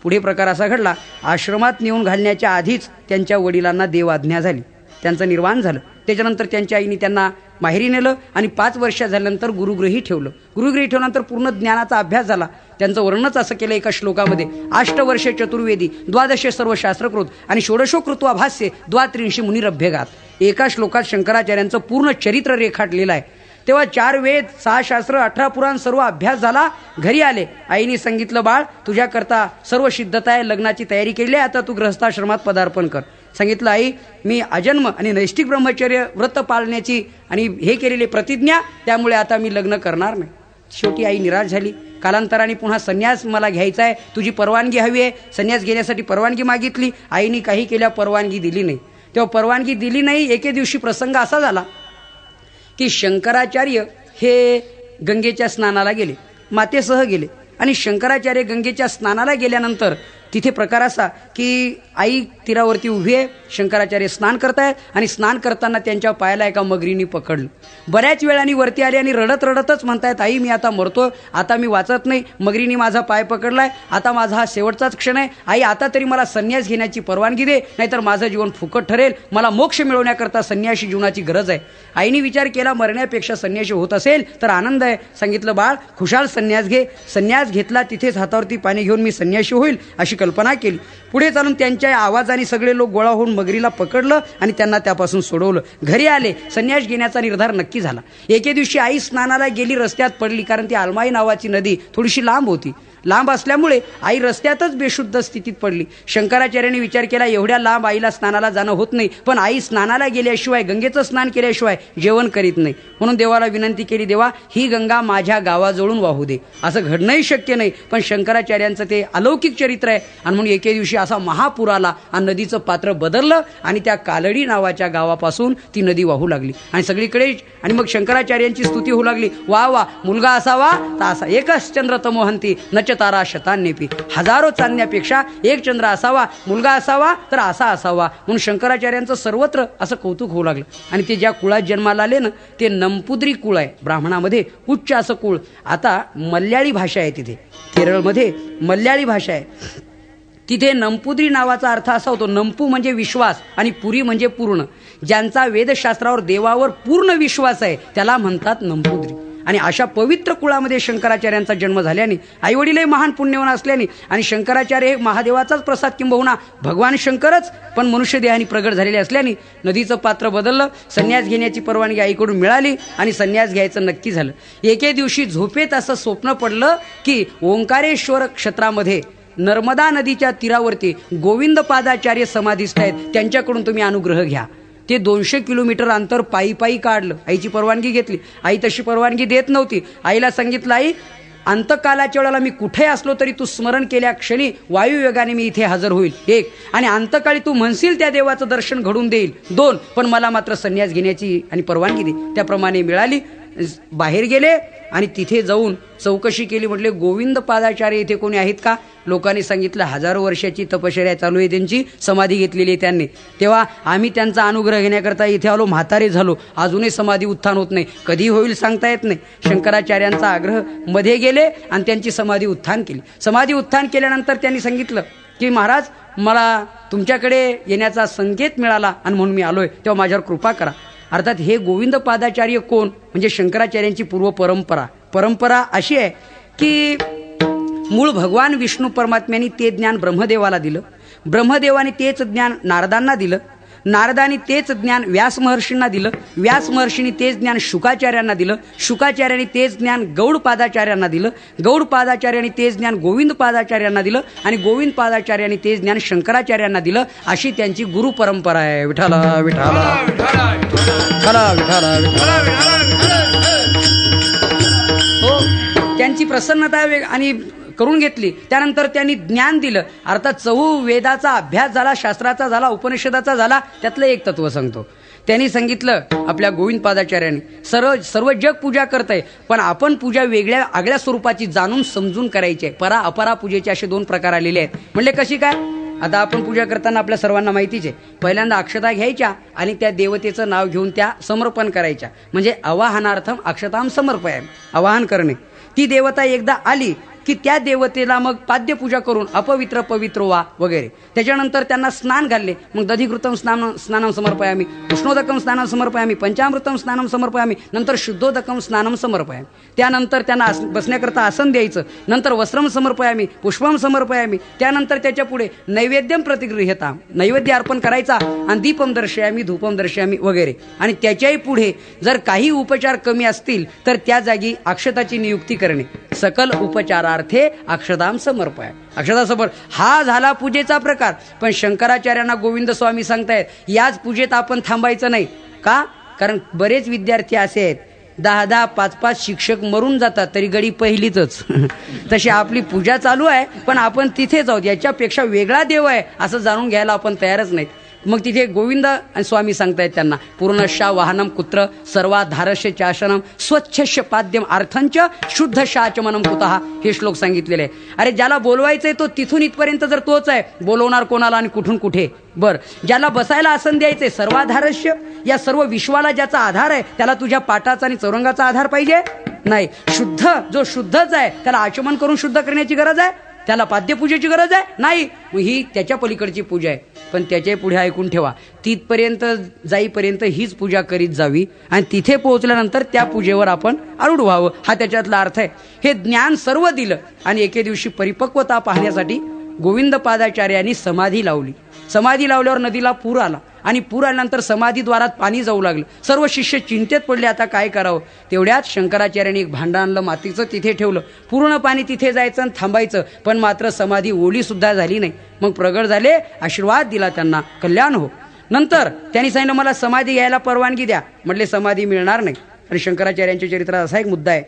पुढे प्रकार असा घडला, आश्रमात नेऊन घालण्याच्या आधीच त्यांच्या वडिलांना देवाज्ञा झाली, त्यांचं निर्वाण झालं. त्याच्यानंतर त्यांच्या आईने त्यांना माहेरी नेलं आणि 5 वर्ष झाल्यानंतर गुरुगृही ठेवलं. गुरुगृही ठेवल्यानंतर पूर्ण ज्ञानाचा अभ्यास झाला. त्यांचं वर्णनच असं केलं एका श्लोकामध्ये, 8 वर्षे चतुर्वेदी, 12 सर्व शास्त्रकृत आणि 16 कृत्वा भाष्ये, 32 मुनिरभ्यगात. एका श्लोकात शंकराचार्यांचं पूर्ण चरित्र रेखाटलेलं आहे. तेव्हा 4 वेद, 6 शास्त्र, 18 पुराण सर्व अभ्यास झाला. घरी आले. आईने सांगितलं, बाळ तुझ्याकरता सर्व सिद्धता आहे, लग्नाची तयारी केली आहे, आता तू गृहस्थाश्रमात पदार्पण कर. सांगितलं, आई मी अजन्म आणि नैष्टिक ब्रह्मचर्य व्रत पाळण्याची आणि हे केलेली प्रतिज्ञा, त्यामुळे आता मी लग्न करणार नाही. शेवटी आई निराश झाली. कालांतराने पुन्हा संन्यास मला घ्यायचा आहे, तुझी परवानगी हवी आहे. संन्यास घेण्यासाठी परवानगी मागितली. आईने काही केल्या परवानगी दिली नाही. तेव्हा परवानगी दिली नाही. एके दिवशी प्रसंग असा झाला की शंकराचार्य हे गंगेच्या स्नानाला गेले, मातेसह गेले. आणि शंकराचार्य गंगेच्या स्नानाला गेल्यानंतर तिथे प्रकार असा की आई तीरावरती उभी आहे, शंकराचार्य स्नान करतायत आणि स्नान करताना त्यांच्या पायाला एका मगरीने पकडलं. बऱ्याच वेळाने वरती आले आणि रडत रडतच म्हणतायत, आई मी आता मरतो, आता मी वाचत नाही, मगरीने माझा पाय पकडलाय, आता माझा हा शेवटचाच क्षण आहे, आई आता तरी मला संन्यास घेण्याची परवानगी दे, नाहीतर माझं जीवन फुकट ठरेल, मला मोक्ष मिळवण्याकरता संन्यासी जीवनाची गरज आहे. आईने विचार केला, मरण्यापेक्षा संन्यासी होत असेल तर आनंद आहे. सांगितलं, बाळ खुशाल संन्यास घे. संन्यास घेतला, तिथेच हातावरती पाणी घेऊन मी संन्यासी होईल अशी कल्पना केली. पुढे चालून त्यांच्या आवाजाने सगळे लोक गोळा होऊन मगरीला पकडलं आणि त्यांना त्यापासून सोडवलं. घरी आले, संन्यास घेण्याचा निर्धार नक्की झाला. एके दिवशी आई स्नानाला गेली, रस्त्यात पडली, कारण ती आलमाई नावाची नदी थोडीशी लांब होती. लांब असल्यामुळे आई रस्त्यातच बेशुद्ध स्थितीत पडली. शंकराचार्यांनी विचार केला, एवढ्या लांब आईला स्नानाला जाणं होत नाही, पण आई स्नानाला गेल्याशिवाय, गंगेचं स्नान केल्याशिवाय जेवण करीत नाही. म्हणून देवाला विनंती केली, देवा ही गंगा माझ्या गावाजवळून वाहू दे. असं घडणंही शक्य नाही, पण शंकराचार्यांचं ते अलौकिक चरित्र आहे. आणि म्हणून एके दिवशी असा महापूर आला आणि नदीचं पात्र बदललं आणि त्या कालडी नावाच्या गावापासून ती नदी वाहू लागली आणि सगळीकडे. आणि मग शंकराचार्यांची स्तुती होऊ लागली, वा वा, मुलगा असावा तर असा, एकच चंद्र तमोहंती नच तारा शतान्यपी, हजारो चांदण्यापेक्षा एक चंद्र असावा, मुलगा असावा तर असा असावा. म्हणून शंकराचार्यांचं सर्वत्र असं कौतुक होऊ लागलं. आणि ते ज्या कुळात जन्माला आले ना, ते नंपुद्री कुळ आहे, ब्राह्मणामध्ये उच्च असं कुळ. आता मल्याळी भाषा आहे तिथे, केरळमध्ये मल्याळी भाषा आहे. तिथे नंपुद्री नावाचा अर्थ असा होतो, नंपू म्हणजे विश्वास आणि पुरी म्हणजे पूर्ण. ज्यांचा वेदशास्त्रावर, देवावर पूर्ण विश्वास आहे त्याला म्हणतात नंपुद्री. आणि अशा पवित्र कुळामध्ये शंकराचार्यांचा जन्म झाल्याने, आईवडीलही महान पुण्यवान असल्याने, आणि शंकराचार्य हे महादेवाचाच प्रसाद किंबहुना भगवान शंकरच पण मनुष्य देहाने प्रगट झालेले असल्याने नदीचं पात्र बदललं. संन्यास घेण्याची परवानगी आईकडून मिळाली आणि संन्यास घ्यायचं नक्की झालं. एके दिवशी झोपेत असं स्वप्न पडलं की ओंकारेश्वर क्षेत्रामध्ये नर्मदा नदीच्या तीरावरती गोविंद पादाचार्य समाधीस्थ आहेत, त्यांच्याकडून तुम्ही अनुग्रह घ्या. ते 200 किलोमीटर अंतर पायी पायी काढलं. आईची परवानगी घेतली. आई तशी परवानगी देत नव्हती. आईला सांगितलं, आई अंतकालाच्या वेळेला मी कुठे असलो तरी तू स्मरण केल्या क्षणी वायुवेगाने मी इथे हजर होईल, 1. आणि अंतकाळी तू म्हणशील त्या देवाचं दर्शन घडून देईल, 2. पण मला मात्र संन्यास घेण्याची आणि परवानगी दे. त्याप्रमाणे मिळाली. बाहेर गेले आणि तिथे जाऊन चौकशी केली. म्हटले, गोविंद पादाचार्य इथे कोणी आहेत का? लोकांनी सांगितलं, हजारो वर्षाची तपश्चर्या चालू आहे त्यांची, समाधी घेतलेली आहे त्यांनी. तेव्हा आम्ही त्यांचा अनुग्रह घेण्याकरता इथे आलो, म्हातारे झालो, अजूनही समाधी उत्थान होत नाही, कधी होईल सांगता येत नाही. शंकराचार्यांचा आग्रह, मध्ये गेले आणि त्यांची समाधी उत्थान केली. समाधी उत्थान केल्यानंतर त्यांनी सांगितलं की महाराज, मला तुमच्याकडे येण्याचा संकेत मिळाला आणि म्हणून मी आलोय, तेव्हा माझ्यावर कृपा करा. अर्थात हे गोविंद पादाचार्य कोण, म्हणजे शंकराचार्यांची पूर्व परंपरा अशी आहे की मूळ भगवान विष्णू परमात्म्यांनी ते ज्ञान ब्रह्मदेवाला दिलं, ब्रह्मदेवाने तेच ज्ञान नारदांना दिलं, नारदांनी तेच ज्ञान व्यास महर्षींना दिलं, व्यास महर्षींनी तेच ज्ञान शुकाचार्यांना दिलं, शुकाचार्यांनी तेच ज्ञान गौड पादाचार्यांना दिलं, गौड पादाचार्यांनी तेच ज्ञान गोविंद पादाचार्यांना दिलं आणि गोविंद पादाचार्यांनी तेच ज्ञान शंकराचार्यांना दिलं. अशी त्यांची गुरु परंपरा आहे. विठाला विठाला विठाला विठाला हो, त्यांची प्रसन्नता आणि करून घेतली. त्यानंतर त्यांनी ज्ञान दिलं. अर्थात वेदाचा अभ्यास झाला, शास्त्राचा झाला, उपनिषदाचा झाला. त्यातलं एक तत्व सांगतो. त्यांनी सांगितलं, आपल्या गोविंद पादाचार्यांनी, सर्व जग पूजा करतंय, पण आपण पूजा वेगळ्या आगळ्या स्वरूपाची जाणून समजून करायची आहे. परा अपरा पूजेचे असे 2 प्रकार आलेले आहेत. म्हणले कशी काय? आता आपण पूजा करताना आपल्या सर्वांना माहितीच आहे, पहिल्यांदा अक्षता घ्यायच्या आणि त्या देवतेचं नाव घेऊन त्या समर्पण करायच्या, म्हणजे आवाहनार्थम अक्षताम समर्पयामि, आवाहन करणे. ती देवता एकदा आली की त्या देवतेला मग पाद्यपूजा करून अपवित्र पवित्र वा वगैरे. त्याच्यानंतर त्यांना स्नान घालले. मग दधिकृतम स्नानम समर्पयामी, उष्णोदकम स्नानम समर्पयामी, पंचामृतम स्नानम समर्पयामी, नंतर शुद्धोदकम स्नानम समर्पयामी. त्यानंतर त्यांना बसण्याकरता आसन द्यायचं. नंतर वस्त्रम समर्पयामी, पुष्पम समर्पयामी. त्यानंतर त्याच्या पुढे नैवेद्यम प्रतिगृह्यता, नैवेद्य अर्पण करायचा आणि दीपम दर्शयामी, धूपम दर्शयामी वगैरे. आणि त्याच्याही पुढे जर काही उपचार कमी असतील तर त्या जागी अक्षताची नियुक्ती करणे. सकल उपचारार्थे अक्षताम समर्पया, अक्षता समर्पण. हा झाला पूजेचा प्रकार. पण शंकराचार्यांना गोविंद स्वामी सांगतायत, याच पूजेत आपण थांबायचं नाही. का? कारण बरेच विद्यार्थी असे आहेत, 10-10, 5-5 शिक्षक मरून जातात तरी गडी पहिलीतच. तशी आपली पूजा चालू आहे पण आपण तिथेच आहोत, याच्यापेक्षा वेगळा देव आहे असं जाणून घ्यायला आपण तयारच नाहीत. मग तिथे गोविंद आणि स्वामी सांगतायत त्यांना पूर्णशा वाहनम कुत्र सर्वाधारस्य चाशनम स्वच्छस्य पाद्यम अर्थंच शुद्ध शाचमनम कुतः हे श्लोक सांगितलेले आहे. अरे ज्याला बोलवायचंय तो तिथून इथपर्यंत जर तोच आहे, बोलवणार कोणाला आणि कुठून कुठे. बर, ज्याला बसायला आसन द्यायचंय सर्वाधारस्य, या सर्व विश्वाला ज्याचा आधार आहे त्याला तुझ्या पाटाचा आणि चौरंगाचा आधार पाहिजे नाही. शुद्ध जो शुद्धच आहे त्याला आचमन करून शुद्ध करण्याची गरज आहे, त्याला पाद्यपूजेची गरज आहे नाही. ही त्याच्या पलीकडची पूजा आहे. पण त्याच्या पुढे ऐकून ठेवा, तिथपर्यंत जाईपर्यंत हीच पूजा करीत जावी आणि तिथे पोहोचल्यानंतर त्या पूजेवर आपण आरूढ व्हावं, हा त्याच्यातला अर्थ आहे. हे ज्ञान सर्व दिलं आणि एके दिवशी परिपक्वता पाहण्यासाठी गोविंद पादाचार्यांनी समाधी लावली. समाधी लावल्यावर नदीला पूर आला आणि पूर आल्यानंतर समाधीद्वारात पाणी जाऊ लागलं. सर्व शिष्य चिंतेत पडले, आता काय करावं. तेवढ्यात शंकराचार्यांनी एक भांडं आणलं, मातीचं तिथे ठेवलं. पूर्ण पाणी तिथे जायचं आणि थांबायचं, पण मात्र समाधी ओली सुद्धा झाली नाही. मग प्रगट झाले, आशीर्वाद दिला त्यांना, कल्याण हो. नंतर त्यांनी सांगितलं मला समाधी घ्यायला परवानगी द्या. म्हटले समाधी मिळणार नाही. आणि शंकराचार्यांच्या चरित्रात असा एक मुद्दा आहे,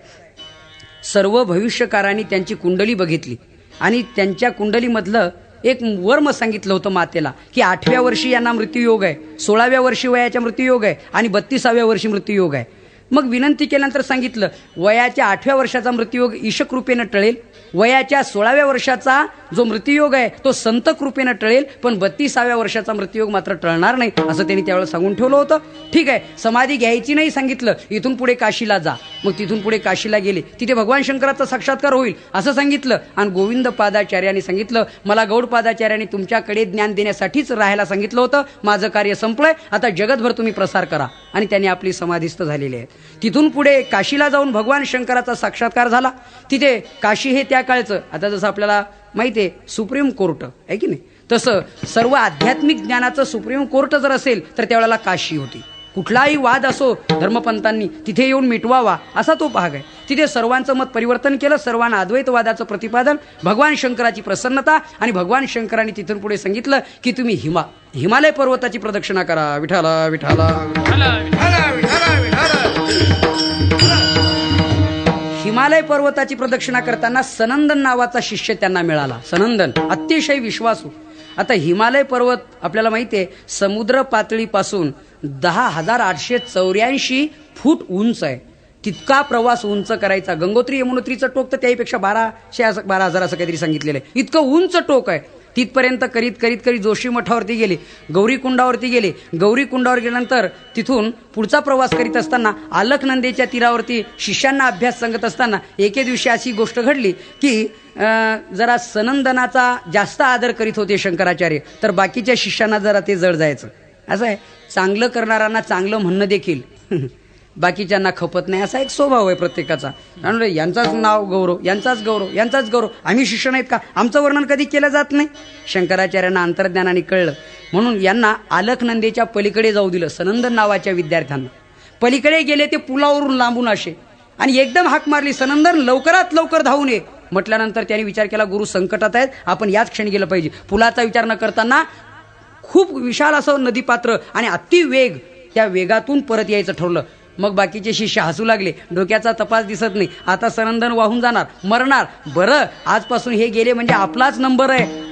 सर्व भविष्यकारांनी त्यांची कुंडली बघितली आणि त्यांच्या कुंडलीमधलं एक वर्म सांगितलं होतं मातेला की 8व्या वर्षी यांना मृत्यूयोग आहे, 16व्या वर्षी वयाच्या मृत्यूयोग आहे आणि 32व्या वर्षी मृत्यूयोग आहे. मग विनंती केल्यानंतर सांगितलं वयाच्या 8व्या वर्षाचा मृत्यूयोग ईशकृपेनं टळेल, वयाच्या 16व्या वर्षाचा जो मृत्यूयोग आहे तो संत कृपेनं टळेल, पण 32व्या वर्षाचा मृत्यूयोग मात्र टळणार नाही, असं त्यांनी त्यावेळेला सांगून ठेवलं होतं. ठीक आहे, समाधी घ्यायची नाही सांगितलं, इथून पुढे काशीला जा. मग तिथून पुढे काशीला गेले, तिथे भगवान शंकराचा साक्षात्कार होईल असं सांगितलं. आणि गोविंद पादाचार्यांनी सांगितलं मला गौड पादाचार्यांनी तुमच्याकडे ज्ञान देण्यासाठीच राहायला सांगितलं होतं, माझं कार्य संपलंय, आता जगतभर तुम्ही प्रसार करा. आणि त्यांनी आपली समाधीस्थ झालेली आहे. तिथून पुढे काशीला जाऊन भगवान शंकराचा साक्षात्कार झाला. तिथे काशी हे त्या काळचं, आता जसं आपल्याला माहिती आहे सुप्रीम कोर्ट आहे की नाही, तसं सर्व आध्यात्मिक ज्ञानाचं सुप्रीम कोर्ट जर असेल तर त्यावेळेला काशी होती. कुठलाही वाद असो धर्मपंथांनी तिथे येऊन मिटवावा असा तो भाग आहे. तिथे सर्वांचं मत परिवर्तन केलं, सर्वांना अद्वैतवादाचं प्रतिपादन, भगवान शंकराची प्रसन्नता. आणि भगवान शंकरांनी तिथून पुढे सांगितलं की तुम्ही हिमालय पर्वताची प्रदक्षिणा करा. विठाला विठाला हिमालय पर्वताची प्रदक्षिणा करताना सनंदन नावाचा शिष्य त्यांना मिळाला. सनंदन अतिशय विश्वासू. आता हिमालय पर्वत आपल्याला माहिती आहे समुद्र पातळीपासून 10,884 फूट उंच आहे. तितका प्रवास उंच करायचा. गंगोत्री यमुनोत्रीचं टोक तर त्याहीपेक्षा 12,000 असं काहीतरी सांगितलेलं आहे. इतकं उंच टोक आहे. तिथपर्यंत करीत करीत करीत जोशी मठावरती गेले, गौरी कुंडावरती गेले. गौरी कुंडावर गेल्यानंतर तिथून पुढचा प्रवास करीत असताना अलकनंदेच्या तीरावरती शिष्यांना अभ्यास सांगत असताना एके दिवशी अशी गोष्ट घडली की जरा सनंदनाचा जास्त आदर करीत होते शंकराचार्य, तर बाकीच्या शिष्यांना जरा ते जड जायचं. असं आहे, चांगलं करणाऱ्यांना चांगलं म्हणणं देखील बाकीच्यांना खपत नाही, असा एक स्वभाव आहे प्रत्येकाचा. कारण यांचाच नाव गौरव, यांचाच गौरव, यांचाच गौरव, आम्ही शिष्य नाहीत का, आमचं वर्णन कधी केलं जात नाही. शंकराचार्यांना अंतर्ज्ञानाने कळलं, म्हणून यांना अलकनंदेच्या पलीकडे जाऊ दिलं. सनंदन नावाच्या विद्यार्थ्यांना पलीकडे गेले ते पुलावरून लांबून असे आणि एकदम हाक मारली, सनंदन लवकरात लवकर धावून ये. म्हटल्यानंतर त्यांनी विचार केला गुरु संकटात आहेत, आपण याच क्षणी गेलं पाहिजे. पुलाचा विचार न करताना खूप विशाल असं नदीपात्र आणि अति वेग, त्या वेगातून परत यायचं ठरवलं. मग बाकीचे शिष्य हसू लागले, डोक्याचा तपास दिसत नाही, आता सनंदन वाहून जाणार, मरणार, बरं आजपासून हे गेले म्हणजे आपलाच नंबर आहे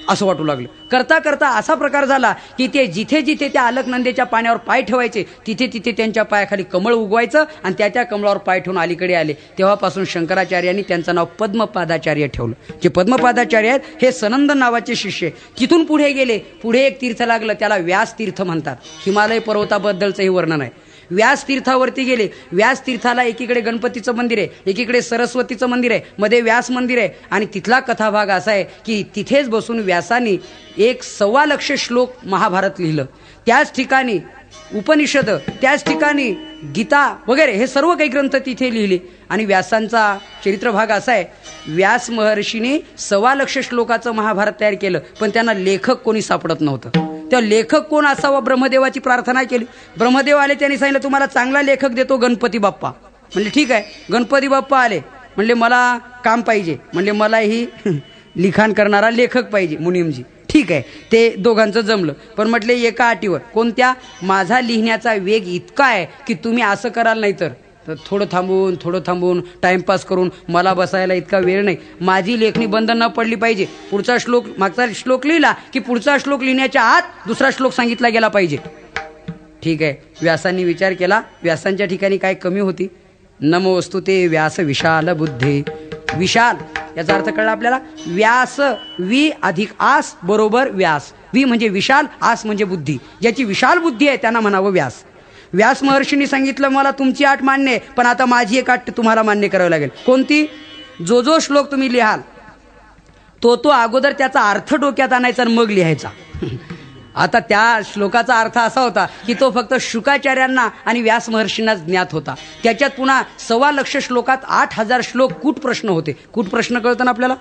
असं वाटू लागलं. करता करता असा प्रकार झाला की ते जिथे जिथे त्या अलकनंदेच्या पाण्यावर पाय ठेवायचे तिथे तिथे त्यांच्या पायाखाली कमळ उगवायचं आणि त्या कमळावर पाय ठेवून अलीकडे आले. तेव्हापासून शंकराचार्यांनी त्यांचं नाव पद्मपादाचार्य ठेवलं. जे पद्मपादाचार्य आहेत हे सनंदन नावाचे शिष्य. तिथून पुढे गेले, पुढे एक तीर्थ लागलं, त्याला व्यास तीर्थ म्हणतात. हिमालय पर्वताबद्दलचं हे वर्णन आहे. व्यास तीर्थावरती गेले. व्यास तीर्थाला एकीकडे गणपतीचं मंदिर आहे, एकीकडे सरस्वतीचं मंदिर आहे, मध्ये व्यास मंदिर आहे. आणि तिथला कथाभाग असा आहे की तिथेच बसून व्यासानी 1.25 लाख श्लोक महाभारत लिहिलं. त्याच ठिकाणी उपनिषद, त्याच ठिकाणी गीता वगैरे हे सर्व काही ग्रंथ तिथे लिहिले. आणि व्यासांचा चरित्रभाग असा आहे, व्यास महर्षीने 1.25 लाख श्लोकाचं महाभारत तयार केलं, पण त्यांना लेखक कोणी सापडत नव्हतं. त्या लेखक कोण असावा ब्रह्मदेवाची प्रार्थना केली. ब्रह्मदेव आले, त्यांनी सांगितलं तुम्हाला चांगला लेखक देतो गणपती बाप्पा. म्हणले ठीक आहे. गणपती बाप्पा आले, म्हणले मला काम पाहिजे, म्हणले मलाही लिखाण करणारा लेखक पाहिजे मुनिमजी. ठीक आहे, ते दोघांचं जमलं, पण म्हटले एका अटीवर. कोणत्या? माझा लिहिण्याचा वेग इतका आहे की तुम्ही असं कराल नाही तर तर थोडं थांबून टाइमपास करून मला बसायला इतका वेळ नाही, माझी लेखणी बंद न पडली पाहिजे. पुढचा श्लोक, मागचा श्लोक लिहिला की पुढचा श्लोक लिहिण्याच्या आत दुसरा श्लोक सांगितला गेला पाहिजे. ठीक आहे. व्यासांनी विचार केला, व्यासांच्या ठिकाणी काय कमी होती. नमोस्तु ते व्यास विशाल बुद्धे. विशाल याचा अर्थ कळला आपल्याला. व्यास, वी अधिक आस बरोबर व्यास. वी म्हणजे विशाल, आस म्हणजे बुद्धी. ज्याची विशाल बुद्धी आहे त्यांना म्हणावं व्यास. व्यास महर्षींनी सांगितलं मला तुमची आठ मान्य आहे, पण आता माझी एक आठ तुम्हाला मान्य करावी लागेल. कोणती? जो श्लोक तुम्ही लिहाल तो अगोदर त्याचा अर्थ डोक्यात आणायचा आणि मग लिहायचा. आता त्या श्लोकाचा अर्थ असा होता की तो फक्त शुकाचार्यांना आणि व्यास महर्षींनाच ज्ञात होता. त्याच्यात पुन्हा 1.25 श्लोकात 8,000 श्लोक कूट प्रश्न होते. कूट प्रश्न कळतं ना आपल्याला?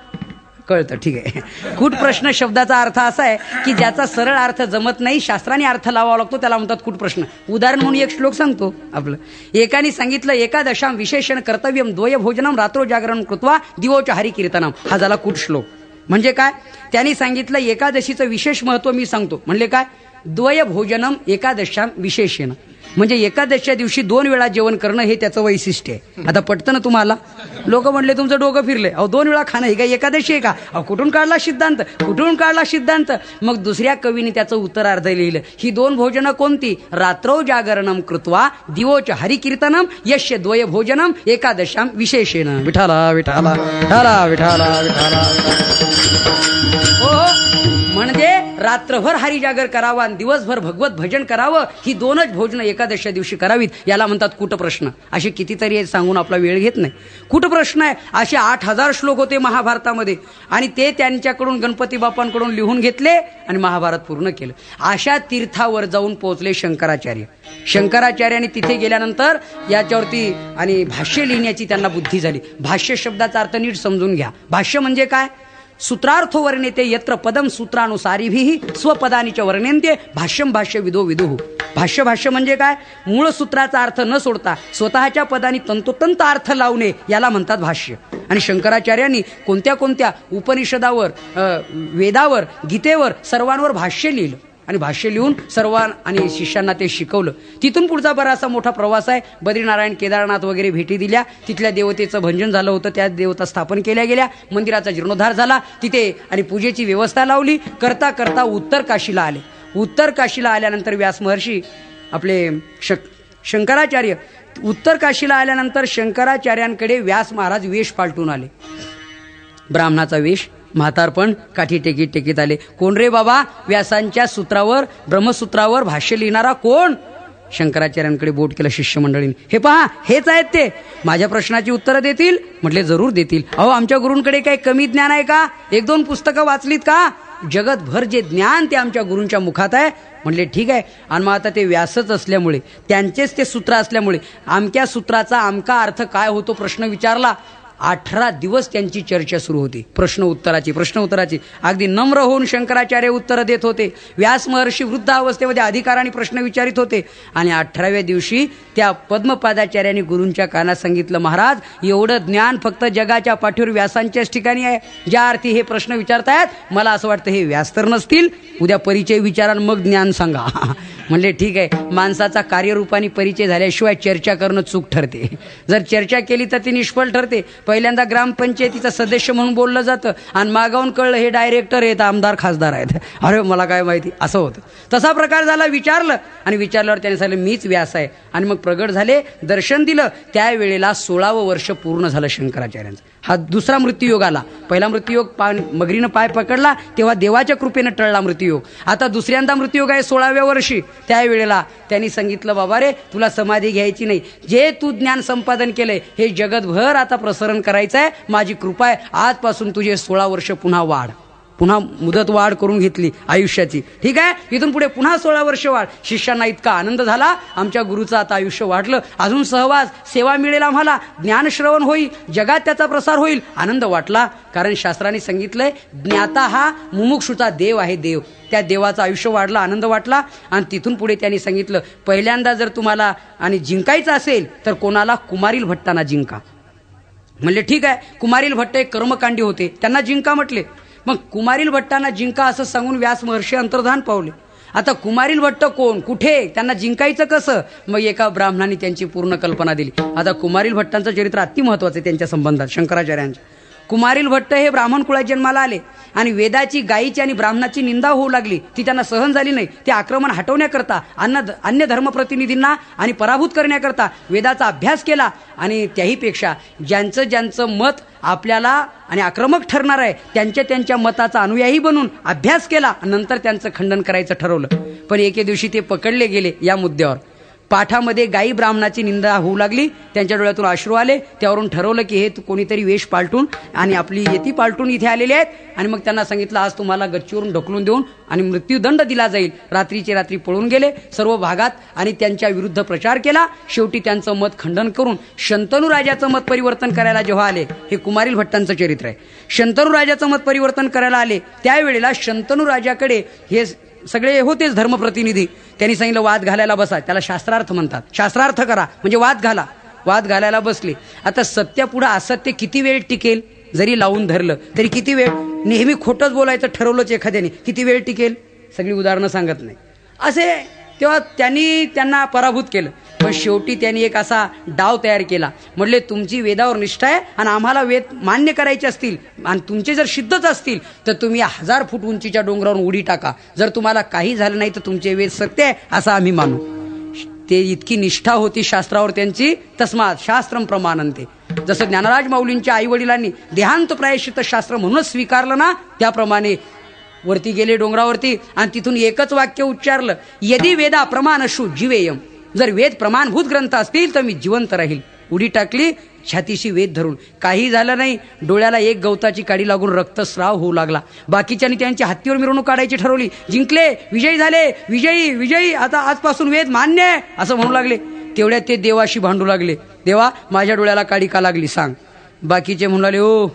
कळतं. ठीक आहे. कूट प्रश्न शब्दाचा अर्थ असा आहे की ज्याचा सरळ अर्थ जमत नाही, शास्त्राने अर्थ लावावा लागतो, त्याला म्हणतात कूट प्रश्न. उदाहरण म्हणून एक श्लोक सांगतो आपलं. एकाने सांगितलं एकादशाम विशेषण कर्तव्यम द्वय भोजनम रात्रो जागरण कृत्वा दिवोच्या हरी कीर्तनम. हा झाला कूट श्लोक. म्हणजे काय? त्यांनी सांगितलं एकादशीचं विशेष महत्व मी सांगतो. म्हणले काय? द्वय भोजनम एकादशाम विशेषण, म्हणजे एकादशीच्या दिवशी 2 वेळा जेवण करणं हे त्याचं वैशिष्ट्य आहे. आता पटतं ना तुम्हाला? लोक म्हणले तुमचं डोकं फिरले, अहो 2 वेळा खाणं हे काय एकादशी आहे का? अहो कुठून काढला सिद्धांत? मग दुसऱ्या कवीने त्याचं उत्तरार्ध लिहिलं, ही 2 भोजनं कोणती? रात्रौ जागरणम कृत्वा दिवोच हरिकीर्तनम यश्य द्वय भोजनम एकादशाम विशेषेण. विठाला विठाला विठाला विठाला विठाला. हो, म्हणजे रात्रभर हरिजागर करावा आणि दिवसभर भगवत भजन करावं, ही 2च भोजनं एकादशीच्या दिवशी करावीत. याला म्हणतात कूटप्रश्न. असे कितीतरी सांगून आपला वेळ घेत नाही. कूटप्रश्न आहे. असे 8,000 श्लोक होते महाभारतामध्ये आणि ते त्यांच्याकडून गणपती बाप्पांकडून लिहून घेतले आणि महाभारत पूर्ण केलं. अशा तीर्थावर जाऊन पोहोचले शंकराचार्य. शंकराचार्यांनी तिथे गेल्यानंतर याच्यावरती आणि भाष्य लिहिण्याची त्यांना बुद्धी झाली. भाष्य शब्दाचा अर्थ नीट समजून घ्या. भाष्य म्हणजे काय? सूत्रार्थ वर्णेते यत्र पदम सूत्रानुसारीभिः स्वपदानिच वर्णेन्ते भाष्यम भाष्य विदो विदुः. भाष्य म्हणजे काय? मूळ सूत्राचा अर्थ न सोडता स्वतःच्या पदानी तंतोतंत अर्थ लावणे याला म्हणतात भाष्य. आणि शंकराचार्यांनी कोणत्या उपनिषदावर, वेदावर, गीतेवर सर्वांवर भाष्य लिहिलं आणि भाष्य लिहून आणि शिष्यांना ते शिकवलं. तिथून पुढचा बराचसा मोठा प्रवास आहे. बद्रीनारायण, केदारनाथ वगैरे भेटी दिल्या. तिथल्या देवतेचं भंजन झालं होतं, त्या देवता स्थापन केल्या गेल्या. मंदिराचा जीर्णोद्धार झाला तिथे आणि पूजेची व्यवस्था लावली. करता करता उत्तर काशीला आले. उत्तर काशीला आल्यानंतर व्यास महर्षी आपले शंकराचार्य उत्तर काशीला आल्यानंतर शंकराचार्यांकडे व्यास महाराज वेश पालटून आले. ब्राह्मणाचा वेश, म्हातारपण, काठी टेकीत आले. कोण रे बाबा? व्यासांच्या सूत्रावर, ब्रह्मसूत्रावर भाष्य लिहिणारा कोण? शंकराचार्यांकडे बोट केलं शिष्यमंडळीने. हे पहा, हेच आहेत ते. माझ्या प्रश्नाची उत्तरं देतील? म्हटले जरूर देतील. अहो आमच्या गुरूंकडे काही कमी ज्ञान आहे का? 1-2 पुस्तकं वाचलीत का? जगतभर जे ज्ञान ते आमच्या गुरूंच्या मुखात आहे. म्हणले ठीक आहे. आणि मग आता ते व्यासच असल्यामुळे, त्यांचेच ते सूत्र असल्यामुळे अमक्या सूत्राचा अमका अर्थ काय होतो प्रश्न विचारला. 18 दिवस त्यांची चर्चा सुरू होती. प्रश्न उत्तराची अगदी नम्र होऊन शंकराचार्य उत्तर देत होते. व्यास महर्षी वृद्ध अवस्थेमध्ये अधिकाराने प्रश्न विचारित होते. आणि 18व्या दिवशी त्या पद्मपादाचार्यांनी गुरूंच्या कानात सांगितलं, महाराज एवढं ज्ञान फक्त जगाच्या पाठीवर व्यासांच्याच ठिकाणी आहे. ज्या अर्थी हे प्रश्न विचारतायत मला असं वाटतं हे व्यास तर नसतील. उद्या परिचय विचारा मग ज्ञान सांगा. म्हणले ठीक आहे. माणसाचा कार्यरूपाने परिचय झाल्याशिवाय चर्चा करणं चूक ठरते. जर चर्चा केली तर ती निष्फळ ठरते. पहिल्यांदा ग्रामपंचायतीचा सदस्य म्हणून बोललं जातं आणि मागावून कळलं हे डायरेक्टर आहेत, आमदार खासदार आहेत. अरे मला काय माहिती, असं होतं. तसा प्रकार झाला. विचारल्यावर त्याने सांगितलं मीच व्यास आहे. आणि मग प्रगट झाले, दर्शन दिलं. त्यावेळेला 16वं वर्ष पूर्ण झालं शंकराचार्यांचं. हा दुसरा मृत्यूयोग आला. पहिला मृत्यूयोग मगरीनं पाय पकडला तेव्हा देवाच्या कृपेनं टळला मृत्यूयोग. आता दुसऱ्यांदा मृत्यूयोग आहे 16व्या वर्षी. त्यावेळेला त्यांनी सांगितलं, बाबा रे तुला समाधी घ्यायची नाही. जे तू ज्ञान संपादन केलंय हे जगतभर आता प्रसरण करायचं आहे. माझी कृपा आहे. आजपासून तुझे 16 वर्ष पुन्हा मुदत वाढ करून घेतली आयुष्याची. ठीक आहे. इथून पुढे पुन्हा 16 वर्ष वाढ. शिष्यांना इतका आनंद झाला, आमच्या गुरुचं आता आयुष्य वाढलं, अजून सहवास सेवा मिळेल आम्हाला, ज्ञानश्रवण होईल, जगात त्याचा प्रसार होईल. आनंद वाटला. कारण शास्त्राने सांगितलंय ज्ञाता हा मुमुक्षुचा देव आहे. देव, त्या देवाचं आयुष्य वाढलं, आनंद वाटला. आणि तिथून पुढे त्यांनी सांगितलं, पहिल्यांदा जर तुम्हाला आणि जिंकायचं असेल तर कोणाला? कुमारील भट्टांना जिंका. म्हणले ठीक आहे. कुमारील भट्ट एक कर्मकांडी होते, त्यांना जिंका म्हटले. मग कुमारील भट्टांना जिंका असं सांगून व्यास महर्षी अंतर्धान पावले. आता कुमारील भट्ट कोण, कुठे, त्यांना जिंकायचं कसं? मग एका ब्राह्मणाने त्यांची पूर्ण कल्पना दिली. आता कुमारील भट्टांचं चरित्र अति महत्वाचं आहे त्यांच्या संबंधात शंकराचार्यांच्या. कुमारील भट्ट हे ब्राह्मण कुळात जन्माला आले आणि वेदाची, गायीची आणि ब्राह्मणाची निंदा होऊ लागली. ती त्यांना सहन झाली नाही. ते आक्रमण हटवण्याकरता, अन्य धर्मप्रतिनिधींना आणि पराभूत करण्याकरता वेदाचा अभ्यास केला. आणि त्याहीपेक्षा ज्यांचं मत आपल्याला आणि आक्रमक ठरणार आहे त्यांच्या मताचा अनुयायी बनून अभ्यास केला. नंतर त्यांचं खंडन करायचं ठरवलं. पण एके दिवशी ते पकडले गेले या मुद्द्यावर. पाठामध्ये गायी ब्राह्मणाची निंदा होऊ लागली. त्यांच्या डोळ्यातून अश्रू आले. त्यावरून ठरवलं की हे कोणीतरी वेश पालटून आणि आपली येती पालटून इथे आलेले आहेत. आणि मग त्यांना सांगितलं आज तुम्हाला गच्चीवरून ढकलून देऊन आणि मृत्यूदंड दिला जाईल. रात्रीचे रात्री पळून गेले सर्व भागात आणि त्यांच्या विरुद्ध प्रचार केला. शेवटी त्यांचं मत खंडन करून शंतनू राजाचं मत परिवर्तन करायला जेव्हा आले, हे कुमारील भट्टांचं चरित्र आहे. शंतनू राजाचं मत परिवर्तन करायला आले त्यावेळेला शंतनू राजाकडे हे सगळे होतेच धर्मप्रतिनिधी. त्यांनी सांगितलं वाद घालायला बसा. त्याला शास्त्रार्थ म्हणतात. शास्त्रार्थ करा म्हणजे वाद घाला. वाद घालायला बसले. आता सत्यापुढं असत्य किती वेळ टिकेल? जरी लावून धरलं तरी किती वेळ? नेहमी खोटंच बोलायचं ठरवलंच एखाद्याने, किती वेळ टिकेल? सगळी उदाहरणं सांगत नाही असे. तेव्हा त्यांना पराभूत केलं. पण शेवटी त्यांनी एक असा डाव तयार केला. म्हटले तुमची वेदावर निष्ठा आहे आणि आम्हाला वेद मान्य करायचे असतील आणि तुमचे जर सिद्धच असतील तर तुम्ही 1000 फूट उंचीच्या डोंगरावरून उडी टाका. जर तुम्हाला काही झालं नाही तर तुमचे वेद सत्य आहे असं आम्ही मानू. ते इतकी निष्ठा होती शास्त्रावर त्यांची. तस्मात शास्त्रम प्रमाणन्ते. जसं ज्ञानराज माऊलींच्या आई वडिलांनी देहांत प्रायश्चित्त शास्त्र म्हणूनच स्वीकारलं ना, त्याप्रमाणे वरती गेले डोंगरावरती आणि तिथून एकच वाक्य उच्चारलं, यदि वेदा प्रमाणशु जीवेयम. जर वेद प्रमाणभूत ग्रंथ असतील तर मी जिवंत राहील. उडी टाकली छातीशी वेद धरून. काही झालं नाही. डोळ्याला एक गवताची काडी लागून रक्तस्राव होऊ लागला. बाकीच्यांनी त्यांची हत्तीवर मिरवणूक काढायची ठरवली. जिंकले, विजयी झाले, विजयी, आता आजपासून वेद मान्य आहे असं म्हणू लागले. तेवढ्यात ते देवाशी भांडू लागले. देवा माझ्या डोळ्याला काडी का लागली सांग. बाकीचे म्हणाले ओ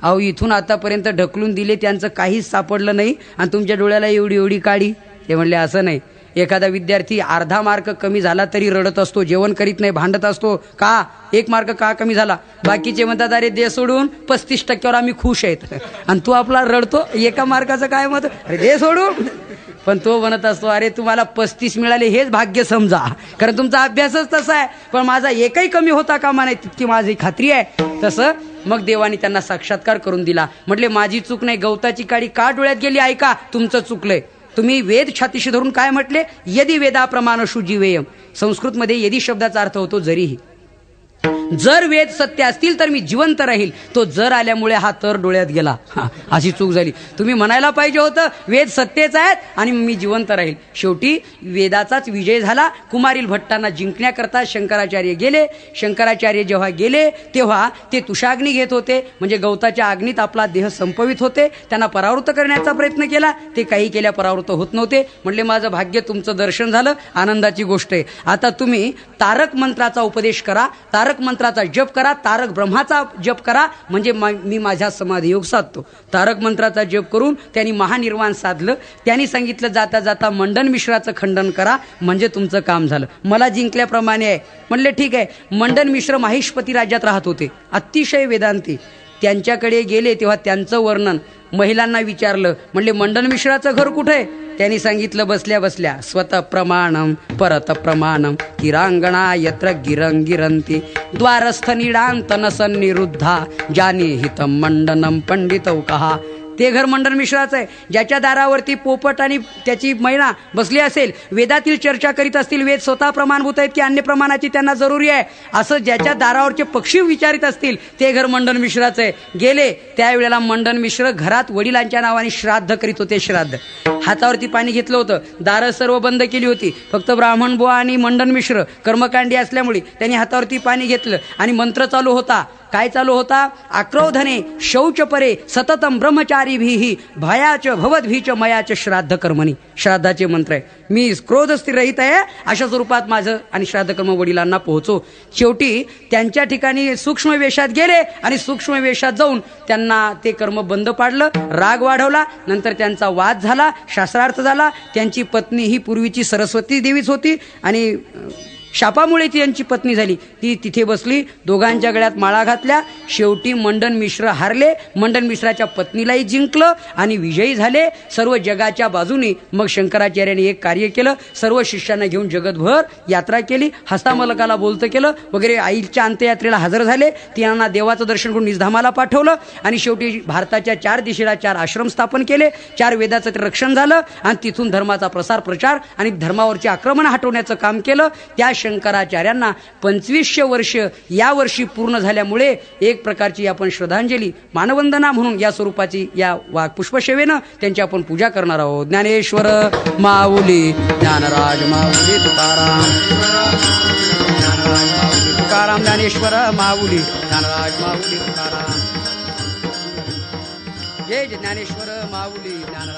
अहो इथून आतापर्यंत ढकलून दिले त्यांचं काहीच सापडलं नाही आणि तुमच्या डोळ्याला एवढी काडी. ते म्हणले असं नाही. एखादा विद्यार्थी अर्धा मार्क कमी झाला तरी रडत असतो, जेवण करीत नाही, भांडत असतो. का 1 मार्क का कमी झाला? बाकीचे म्हणतात अरे दे सोडून 35% आम्ही खुश आहेत. आणि तू आपला रडतो 1 मार्काचं काय मत? अरे दे सोडून. पण तो म्हणत असतो अरे तुम्हाला 35 मिळाले हेच भाग्य समजा, कारण तुमचा अभ्यासच तसा आहे. पण माझा एकही कमी होता कामा नाही तितकी माझी खात्री आहे. तसं मग देवानी त्यांना साक्षात्कार करून दिला. म्हटले माझी चूक नाही, गवताची काडी का डोळ्यात गेली ऐका, तुमचं चुकलंय. तुम्ही वेद छातीशी धरून काय म्हटले? यदि वेदा प्रमाणशु जीवेयम. संस्कृतमध्ये यदि शब्दाचा अर्थ होतो जरीही. जर वेद सत्य असतील तर मी जिवंत राहील. तो जर आल्यामुळे हा तर डोळ्यात गेला. अशी चूक झाली. तुम्ही म्हणायला पाहिजे होतं वेद सत्यच आहेत आणि मी जिवंत राहील. शेवटी वेदाचाच विजय झाला. कुमारील भट्टांना जिंकण्याकरता शंकराचार्य गेले. शंकराचार्य जेव्हा गेले तेव्हा ते तुषाग्नी घेत होते, म्हणजे गवताच्या अग्नीत आपला देह संपवित होते. त्यांना परावृत्त करण्याचा प्रयत्न केला. ते काही केल्या परावृत्त होत नव्हते. म्हटले माझं भाग्य, तुमचं दर्शन झालं, आनंदाची गोष्ट आहे. आता तुम्ही तारक मंत्राचा उपदेश करा, तारक मंत्राचा जप करा, तारक ब्रह्माचा जप करा, म्हणजे मी माझ्या समाधी योग साधतो. तारक मंत्राचा जप करून त्यांनी महानिर्वाण साधलं. त्यांनी सांगितलं जाता जाता मंडन मिश्राचं खंडन करा म्हणजे तुमचं काम झालं. मला जिंकल्याप्रमाणे आहे. म्हणले ठीक आहे. मंडन मिश्र माहिष्पती राज्यात राहत होते, अतिशय वेदांती. त्यांच्याकडे गेले तेव्हा त्यांचं वर्णन महिलांना विचारलं. म्हणले मंडन मिश्राचं घर कुठे आहे? त्यांनी सांगितलं बसल्या बसल्या स्वतः प्रमाणम परत प्रमाणम किरांगणा यत्र गिरंगिरंती द्वारस्थ निडांत नसन्निरुद्धा जानी हितम मंडनम पंडितौकहा. ते घर मंडन मिश्राचं आहे. ज्याच्या दारावरती पोपट आणि त्याची मैना बसली असेल, वेदातील चर्चा करीत असतील, वेद स्वतः प्रमाणभूत आहेत की अन्य प्रमाणाची त्यांना जरुरी आहे असं ज्याच्या दारावरचे पक्षी विचारित असतील, ते घर मंडन मिश्राचं आहे. गेले त्यावेळेला मंडन मिश्र घरात वडिलांच्या नावाने श्राद्ध करीत होते. श्राद्ध हातावरती पाणी घेतलं होतं. दारं सर्व बंद केली होती. फक्त ब्राह्मण बुवा आणि मंडन मिश्र कर्मकांडी असल्यामुळे त्यांनी हातावरती पाणी घेतलं आणि मंत्र चालू होता. काय चालू होता? आक्रोधने शौच परे सततम ब्रह्मचारी भीही भयाच भवद्भीच मयाच श्राद्ध कर्मणी. श्राद्धाचे मंत्र आहे. मी क्रोध स्थिर रहित आहे अशा स्वरूपात माझं आणि श्राद्ध कर्म वडिलांना पोहोचो. शेवटी त्यांच्या ठिकाणी सूक्ष्म वेशात गेले आणि सूक्ष्म वेशात जाऊन त्यांना ते कर्म बंद पाडलं. राग वाढवला. नंतर त्यांचा वाद झाला, शास्त्रार्थ झाला. त्यांची पत्नी ही पूर्वीची सरस्वती देवीच होती आणि शापामुळे ती यांची पत्नी झाली. ती तिथे बसली, दोघांच्या गळ्यात माळा घातल्या. शेवटी मंडन मिश्र हारले, मंडन मिश्राच्या पत्नीलाही जिंकलं आणि विजयी झाले सर्व जगाच्या बाजूनी. मग शंकराचार्यांनी एक कार्य केलं, सर्व शिष्यांना घेऊन जगतभर यात्रा केली, हस्तामलकाला बोलतं केलं वगैरे. आईच्या अंत्ययात्रेला हजर झाले, त्यांना देवाचं दर्शन करून निजधामाला पाठवलं आणि शेवटी भारताच्या 4 दिशेला 4 आश्रम स्थापन केले. 4 वेदाचं ते रक्षण झालं आणि तिथून धर्माचा प्रसार प्रचार आणि धर्मावरचे आक्रमण हटवण्याचं काम केलं. त्या शंकराचार्यांना 2500 वर्ष या वर्षी पूर्ण झाल्यामुळे एक प्रकारची आपण श्रद्धांजली मानवंदना म्हणून या स्वरूपाची या पुष्पसेवेनं त्यांची आपण पूजा करणार आहोत. ज्ञानेश्वर माऊली, ज्ञानराज माऊली तुकाराम, ज्ञानराज माऊली तुकाराम, ज्ञानेश्वर माऊली, ज्ञानराज माऊली तुकाराम. जय ज्ञानेश्वर माऊली, ज्ञानराज.